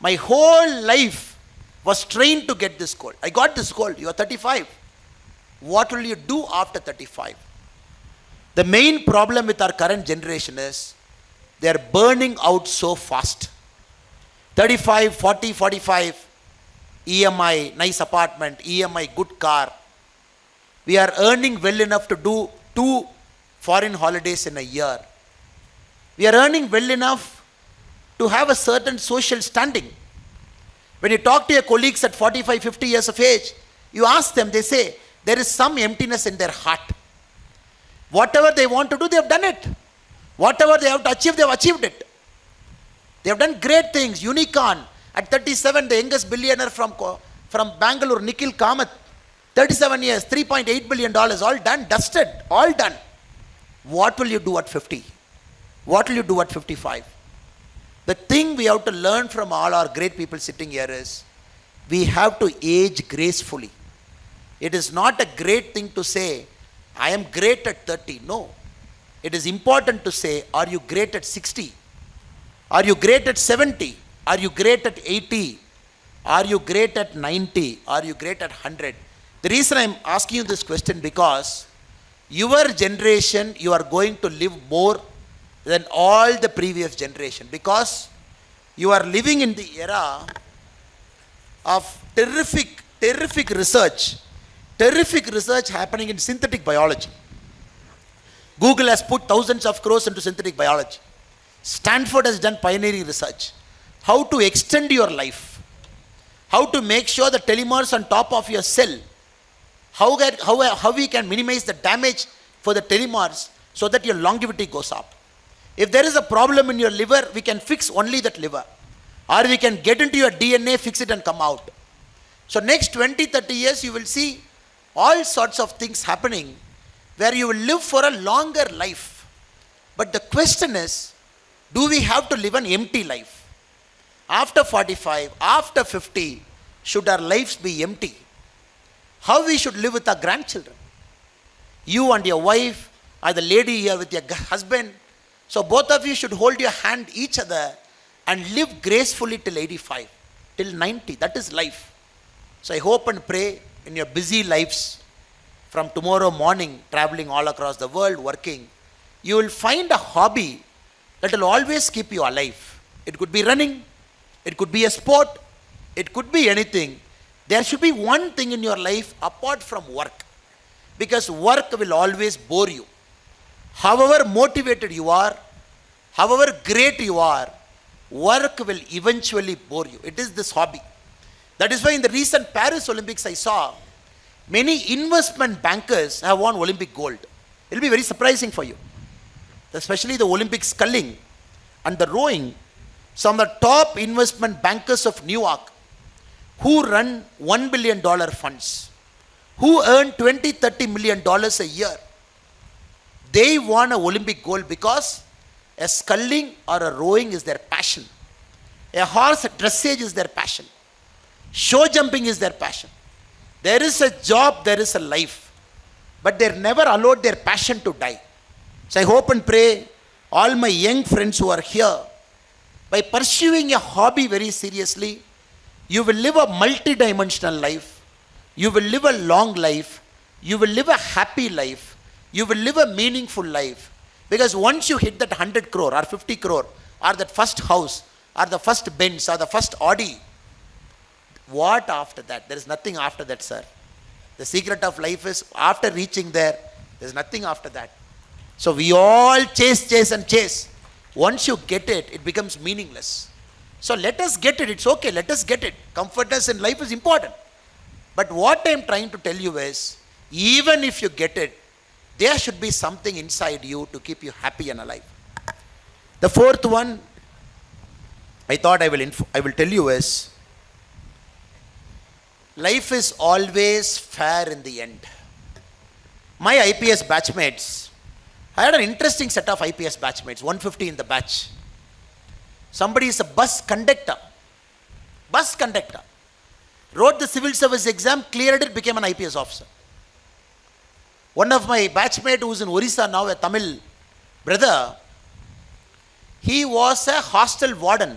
My whole life was trained to get this goal. I got this goal. You are 35. What will you do after 35? The main problem with our current generation is they are burning out so fast. 35, 40, 45, EMI, nice apartment, EMI, good car. We are earning well enough to do 2 foreign holidays in a year. We are earning well enough to have a certain social standing. When you talk to your colleagues at 45, 50 years of age, you ask them, they say, there is some emptiness in their heart. Whatever they want to do, they have done it. Whatever they have to achieve, they have achieved it. They have done great things. Unicorn, at 37, the youngest billionaire from Bengaluru, Nikhil Kamath, 37 years, $3.8 billion, all done, dusted, all done. What will you do at 50? What will you do at 55? The thing we have to learn from all our great people sitting here is, we have to age gracefully. It is not a great thing to say, I am great at 30. No. It is important to say, are you great at 60? Are you great at 70? Are you great at 80? Are you great at 90? Are you great at 100? The reason I am asking you this question, because your generation, you are going to live more than all the previous generation, because you are living in the era of terrific research happening in synthetic biology. Google has put thousands of crores into synthetic biology. Stanford has done pioneering research. How to extend your life. How to make sure the telomeres on top of your cell, how we can minimize the damage for the telomeres so that your longevity goes up. If there is a problem in your liver, we can fix only that liver. Or we can get into your DNA, fix it and come out. So next 20, 30 years, you will see all sorts of things happening where you will live for a longer life. But the question is, do we have to live an empty life? After 45, after 50, should our lives be empty? How we should live with our grandchildren? You and your wife, or the lady here with your husband. So both of you should hold your hand each other and live gracefully till 85, till 90. That is life. So I hope and pray in your busy lives, from tomorrow morning, traveling all across the world, working, you will find a hobby that will always keep you alive. It could be running, it could be a sport, it could be anything. There should be one thing in your life apart from work, because work will always bore you. However motivated you are, however great you are, work will eventually bore you. It is this hobby. That is why in the recent Paris Olympics I saw, many investment bankers have won Olympic gold. It will be very surprising for you. Especially the Olympic sculling and the rowing. Some of the top investment bankers of New York, who run $1 billion funds, who earn $20-30 million a year, they won an Olympic gold because a sculling or a rowing is their passion. A horse dressage is their passion. Show jumping is their passion. There is a job, there is a life. But they never allowed their passion to die. So I hope and pray all my young friends who are here, by pursuing a hobby very seriously, you will live a multi-dimensional life. You will live a long life. You will live a happy life. You will live a meaningful life. Because once you hit that 100 crore or 50 crore or that first house or the first Benz or the first Audi, what after that? There is nothing after that, sir. The secret of life is after reaching there, there is nothing after that. So we all chase. Once you get it, it becomes meaningless. So let us get it. It's okay. Let us get it. Comfortness in life is important. But what I am trying to tell you is, even if you get it, there should be something inside you to keep you happy and alive. The fourth one, I thought I will tell you is, life is always fair in the end. My IPS batchmates, I had an interesting set of IPS batchmates, 150 in the batch. Somebody is a bus conductor, wrote the civil service exam, cleared it, became an IPS officer. One of my batchmate who is in Orissa now, a Tamil brother, he was a hostel warden.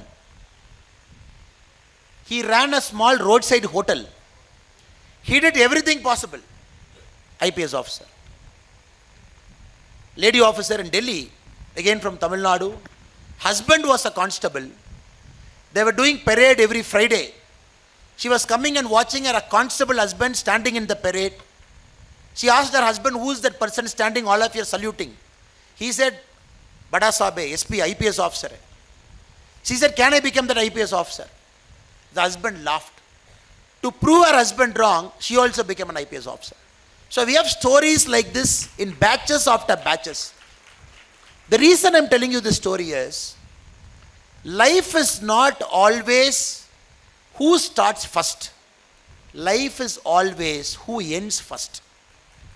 He ran a small roadside hotel. He did everything possible. IPS officer. Lady officer in Delhi, again from Tamil Nadu. Husband was a constable. They were doing parade every Friday. She was coming and watching her constable husband standing in the parade. She asked her husband, who is that person standing, all of you are saluting? He said, Bada Sabe, SP, IPS officer. She said, can I become that IPS officer? The husband laughed. To prove her husband wrong, she also became an IPS officer. So we have stories like this in batches after batches. The reason I'm telling you this story is, life is not always who starts first. Life is always who ends first.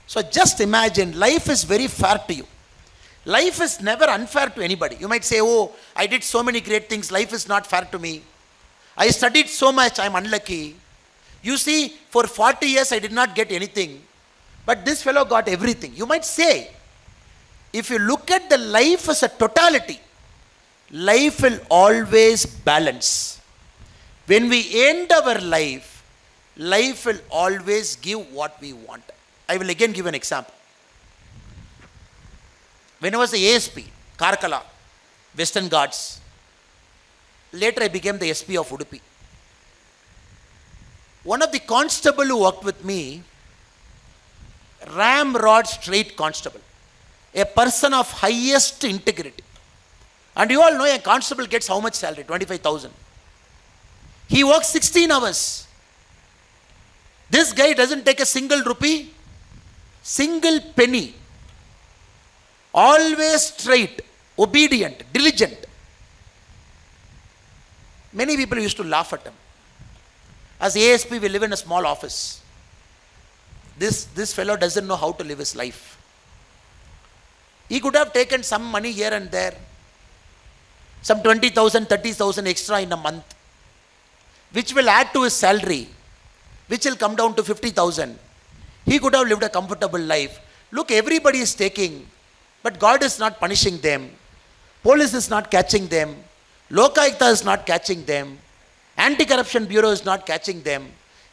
So just imagine, life is very fair to you. Life is never unfair to anybody. You might say, oh, I did so many great things, life is not fair to me. I studied so much, I'm unlucky. You see, for 40 years I did not get anything, but this fellow got everything. You might say, if you look at the life as a totality, life will always balance. When we end our life, life will always give what we want. I will again give an example. When I was the ASP, Karkala, Western Ghats, later I became the SP of Udupi. One of the constable who worked with me, ramrod straight constable, a person of highest integrity. And you all know a constable gets how much salary? 25,000. He works 16 hours. This guy doesn't take a single rupee, single penny. Always straight, obedient, diligent. Many people used to laugh at him. As ASP, we live in a small office. This fellow doesn't know how to live his life. He could have taken some money here and there, some 20,000, 30,000 extra in a month, which will add to his salary, which will come down to 50,000. He could have lived a comfortable life. Look, everybody is taking, but God is not punishing them. Police is not catching them. Lokayukta is not catching them. Anti-Corruption Bureau is not catching them.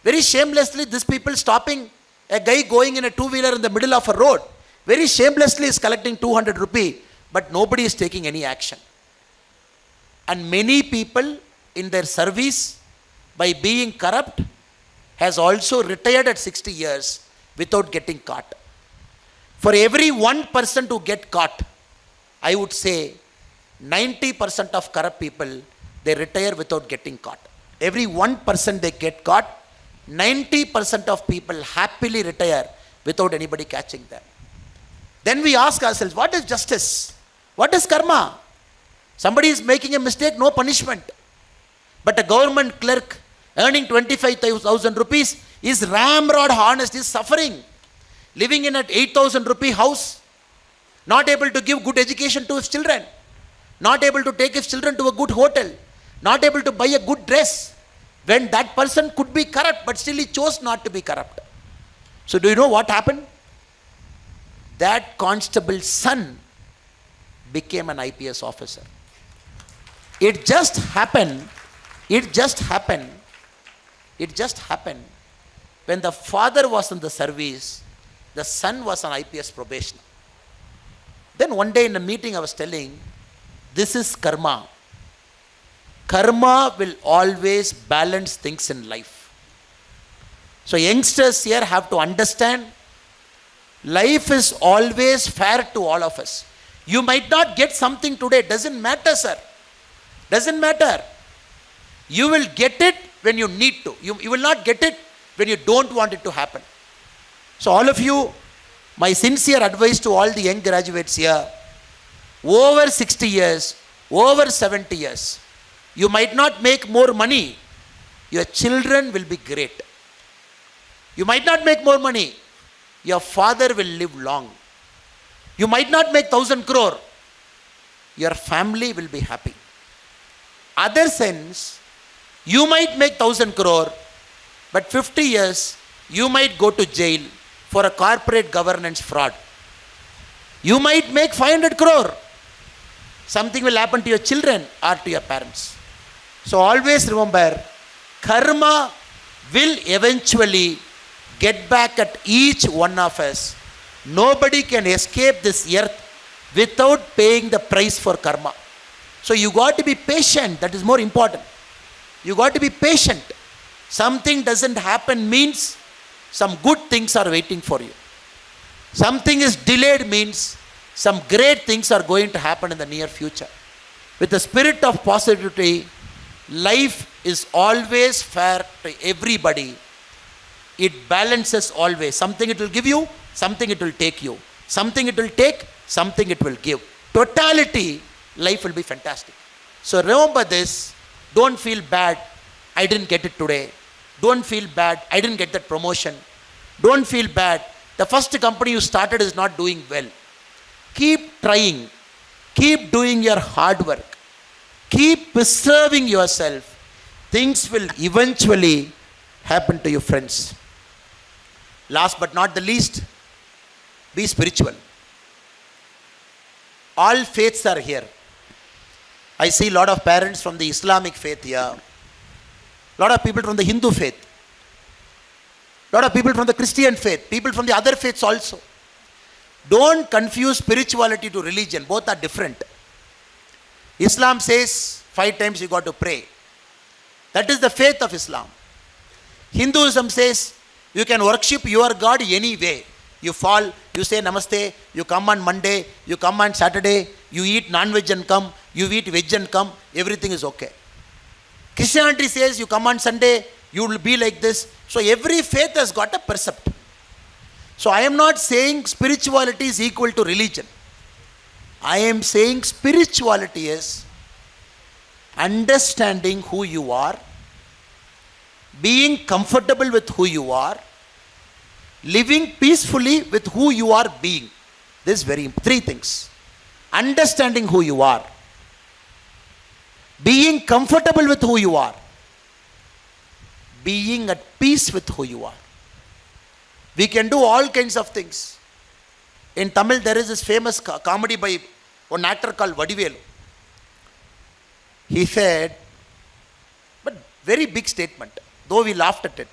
Very shamelessly, these people stopping a guy going in a two-wheeler in the middle of a road, very shamelessly is collecting 200 rupee, but nobody is taking any action. And many people in their service, by being corrupt, has also retired at 60 years without getting caught. For every 1% who get caught, I would say 90% of corrupt people, they retire without getting caught. Every 1% they get caught, 90% of people happily retire without anybody catching them. Then we ask ourselves, what is justice? What is karma? Somebody is making a mistake, no punishment. But a government clerk earning 25,000 rupees is ramrod honest, is suffering. Living in an 8,000 rupee house, not able to give good education to his children, not able to take his children to a good hotel, not able to buy a good dress, when that person could be corrupt, but still he chose not to be corrupt. So do you know what happened? That constable's son became an IPS officer. It just happened when the father was in the service, the son was an IPS probationer. Then one day in a meeting I was telling, this is karma. Karma will always balance things in life. So youngsters here have to understand, life is always fair to all of us. You might not get something today, doesn't matter, sir. Doesn't matter. You will get it when you need to. You will not get it when you don't want it to happen. So all of you, my sincere advice to all the young graduates here, over 60 years, over 70 years, you might not make more money. Your children will be great. You might not make more money. Your father will live long. You might not make 1,000 crore. Your family will be happy. Other sense, you might make 1,000 crore, but 50 years, you might go to jail for a corporate governance fraud. You might make 500 crore. Something will happen to your children or to your parents. So always remember, Karma will eventually get back at each one of us. Nobody can escape this earth without paying the price for karma. So you got to be patient. That is more important. You got to be patient. Something doesn't happen means some good things are waiting for you. Something is delayed means some great things are going to happen in the near future. With the spirit of positivity, life is always fair to everybody. It balances always. Something it will give you, something it will take you. Something it will take, something it will give. Totality, life will be fantastic. So remember this. Don't feel bad, I didn't get it today. Don't feel bad, I didn't get that promotion. Don't feel bad, the first company you started is not doing well. Keep trying. Keep doing your hard work. Keep preserving yourself. Things will eventually happen to you, friends. Last but not the least, be spiritual. All faiths are here. I see a lot of parents from the Islamic faith here. A lot of people from the Hindu faith. A lot of people from the Christian faith. People from the other faiths also. Don't confuse spirituality to religion. Both are different. Islam says 5 times you got to pray. That is the faith of Islam. Hinduism says you can worship your God any way. You fall, you say namaste, you come on Monday, you come on Saturday, you eat non-veg and come, you eat veg and come, everything is okay. Christianity says you come on Sunday, you will be like this. So every faith has got a precept. So I am not saying spirituality is equal to religion. I am saying spirituality is understanding who you are, being comfortable with who you are, living peacefully with who you are being. This is very important. 3 things. Understanding who you are, being comfortable with who you are, being at peace with who you are. We can do all kinds of things. In Tamil, there is this famous comedy by one actor called Vadivelu. He said, but very big statement, though we laughed at it.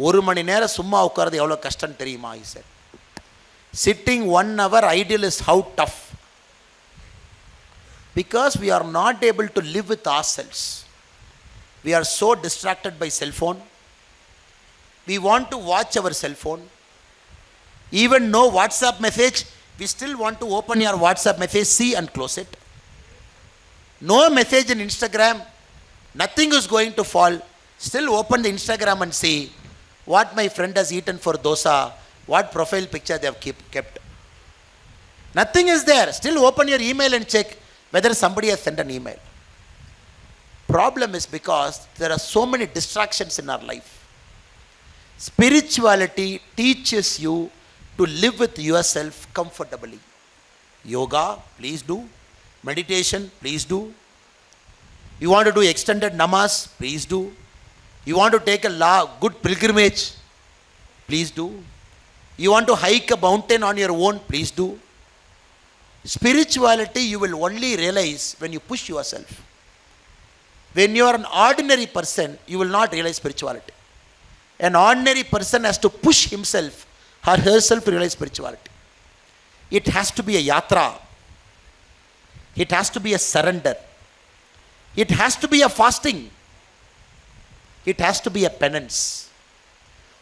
ஒரு மணி நேரம் சும்மா உட்கார்றது எவ்வளோ கஷ்டம் தெரியுமா? He said. Sitting 1 hour ideal is how tough. Because we are not able to live with ourselves. We are so distracted by cell phone. We want to watch our cell phone. Even no WhatsApp message, we still want to open your WhatsApp message, see and close it. No message in Instagram, nothing is going to fall. Still open the Instagram and see what my friend has eaten for dosa, what profile picture they have kept. Nothing is there. Still open your email and check whether somebody has sent an email. Problem is because there are so many distractions in our life. Spirituality teaches you to live with yourself comfortably. Yoga, please do. Meditation, please do. You want to do extended namaz, please do. You want to take a good pilgrimage, please do. You want to hike a mountain on your own, please do. Spirituality you will only realize when you push yourself. When you are an ordinary person, you will not realize spirituality. An ordinary person has to push himself or herself to realize spirituality. It has to be a yatra. It has to be a surrender. It has to be a fasting. It has to be a penance.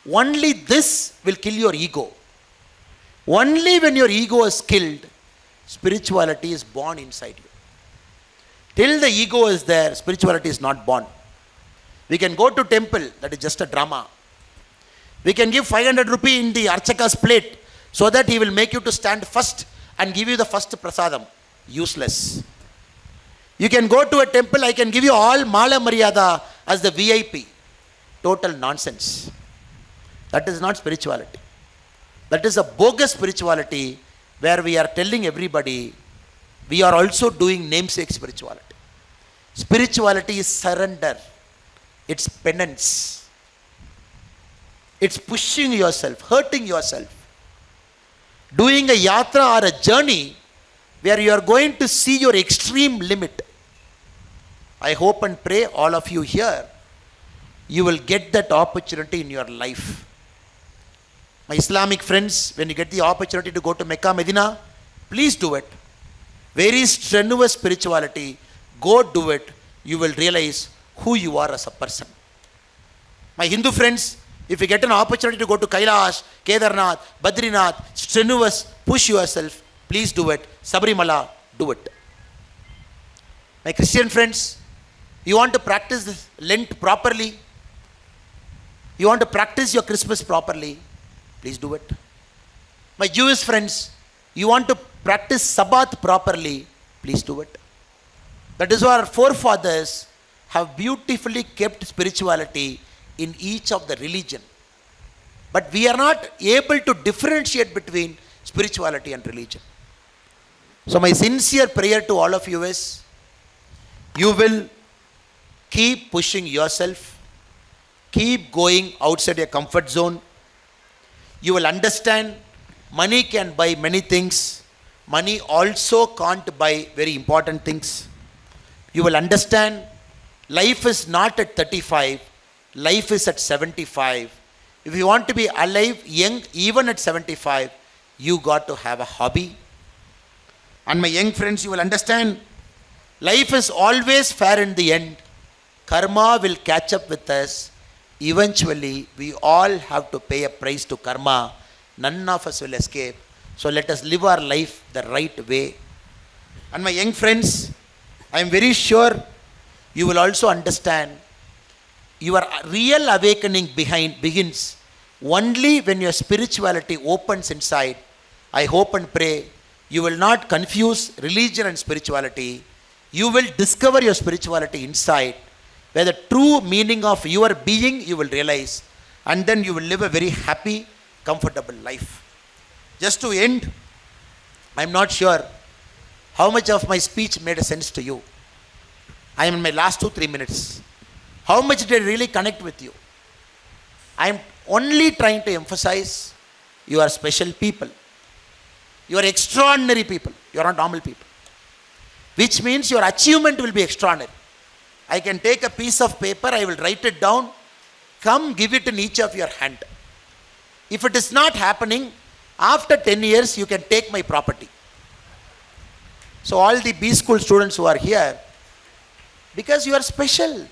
Only this will kill your ego. Only when your ego is killed, spirituality is born inside you. Till the ego is there, spirituality is not born. We can go to temple, that is just a drama. We can give 500 rupee in the Archaka's plate so that he will make you to stand first and give you the first prasadam. Useless. You can go to a temple, I can give you all Mala Maryada as the VIP. Total nonsense. That is not spirituality. That is a bogus spirituality where we are telling everybody we are also doing namesake spirituality. Spirituality is surrender. It's penance. It's pushing yourself, hurting yourself. Doing a yatra or a journey where you are going to see your extreme limit. I hope and pray all of you here you will get that opportunity in your life. My Islamic friends, when you get the opportunity to go to Mecca, Medina, please do it. Very strenuous spirituality. Go do it. You will realize who you are as a person. My Hindu friends, if you get an opportunity to go to Kailash, Kedarnath, Badrinath, strenuous, push yourself, please do it. Sabrimala, do it. My Christian friends, you want to practice this Lent properly, you want to practice your Christmas properly, please do it. My Jewish friends, you want to practice Sabbath properly, please do it. That is why our forefathers have beautifully kept spirituality in each of the religion. But we are not able to differentiate between spirituality and religion. So my sincere prayer to all of you is, you will keep pushing yourself, keep going outside your comfort zone. You will understand money can buy many things. Money also can't buy very important things. You will understand life is not at 35, life is at 75. If you want to be alive, young, even at 75, you got to have a hobby. And my young friends, you will understand life is always fair in the end. Karma will catch up with us. Eventually, we all have to pay a price to karma. None of us will escape. So let us live our life the right way. And my young friends, I am very sure you will also understand your real awakening begins only when your spirituality opens inside. I hope and pray you will not confuse religion and spirituality. You will discover your spirituality inside, where the true meaning of your being you will realize, and then you will live a very happy, comfortable life. Just to end, I am not sure how much of my speech made a sense to you. I am in my last 2-3 minutes. How much did I really connect with you? I am only trying to emphasize you are special people. You are extraordinary people. You are not normal people. Which means your achievement will be extraordinary. I can take a piece of paper, I will write it down, come give it in each of your hand. If it is not happening, after 10 years you can take my property. So all the B school students who are here, because you are special.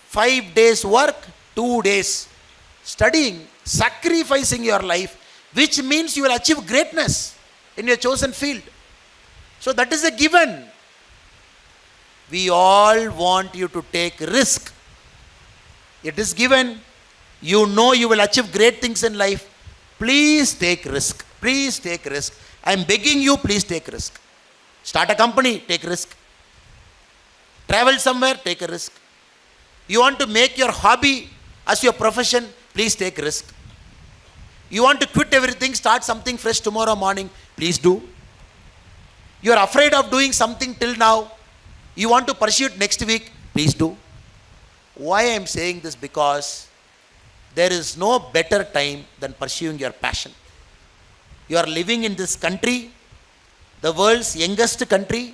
5 days work, 2 days studying, sacrificing your life, which means you will achieve greatness in your chosen field. So that is a given. We all want you to take risk. It is given. You know you will achieve great things in life. Please take risk. Please take risk. I am begging you, please take risk. Start a company, take risk. Travel somewhere, take a risk. You want to make your hobby as your profession, please take risk. You want to quit everything, start something fresh tomorrow morning, please do. You are afraid of doing something till now, you want to pursue it next week, please do. Why I am saying this? Because there is no better time than pursuing your passion. You are living in this country, the world's youngest country,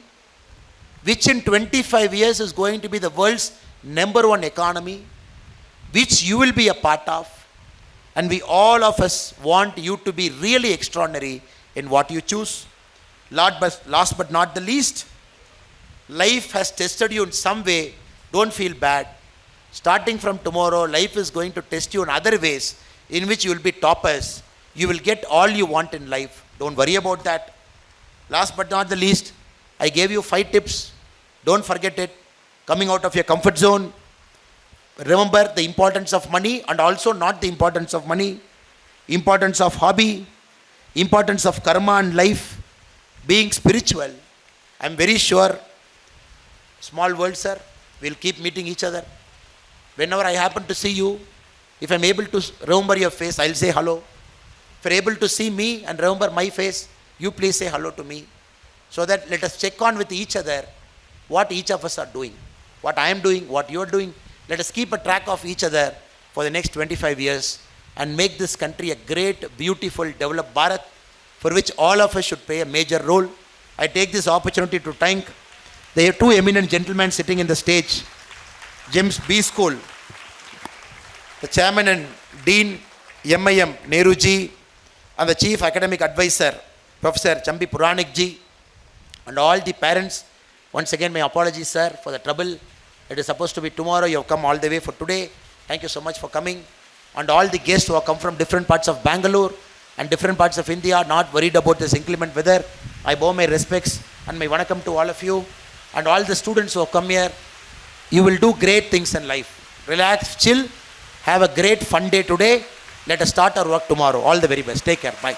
which in 25 years is going to be the world's #1 economy, which you will be a part of. And we all of us want you to be really extraordinary in what you choose. Last but not the least, life has tested you in some way. Don't feel bad. Starting from tomorrow, life is going to test you in other ways in which you will be toppers. You will get all you want in life. Don't worry about that. Last but not the least, I gave you 5 tips. Don't forget it. Coming out of your comfort zone. Remember the importance of money and also not the importance of money. Importance of hobby. Importance of karma and life. Being spiritual. I am very sure, small world sir, we'll keep meeting each other. Whenever I happen to see you, if I'm able to remember your face, I'll say hello. If you're able to see me and remember my face, you please say hello to me. So that let us check on with each other what each of us are doing. What I am doing, what you are doing. Let us keep a track of each other for the next 25 years and make this country a great, beautiful, developed Bharat, for which all of us should play a major role. I take this opportunity to thank the 2 eminent gentlemen sitting in the stage, James B. School, the Chairman and Dean, MIM Nehruji, and the Chief Academic Advisor, Professor Chambi Puranik ji, and all the parents. Once again, my apologies, sir, for the trouble. It is supposed to be tomorrow. You have come all the way for today. Thank you so much for coming. And all the guests who have come from different parts of Bengaluru and different parts of India, not worried about this inclement weather. I bow my respects and my vanakkam to all of you. And all the students who have come here, you will do great things in life. Relax, chill, have a great fun day today. Let us start our work tomorrow. All the very best. Take care. Bye.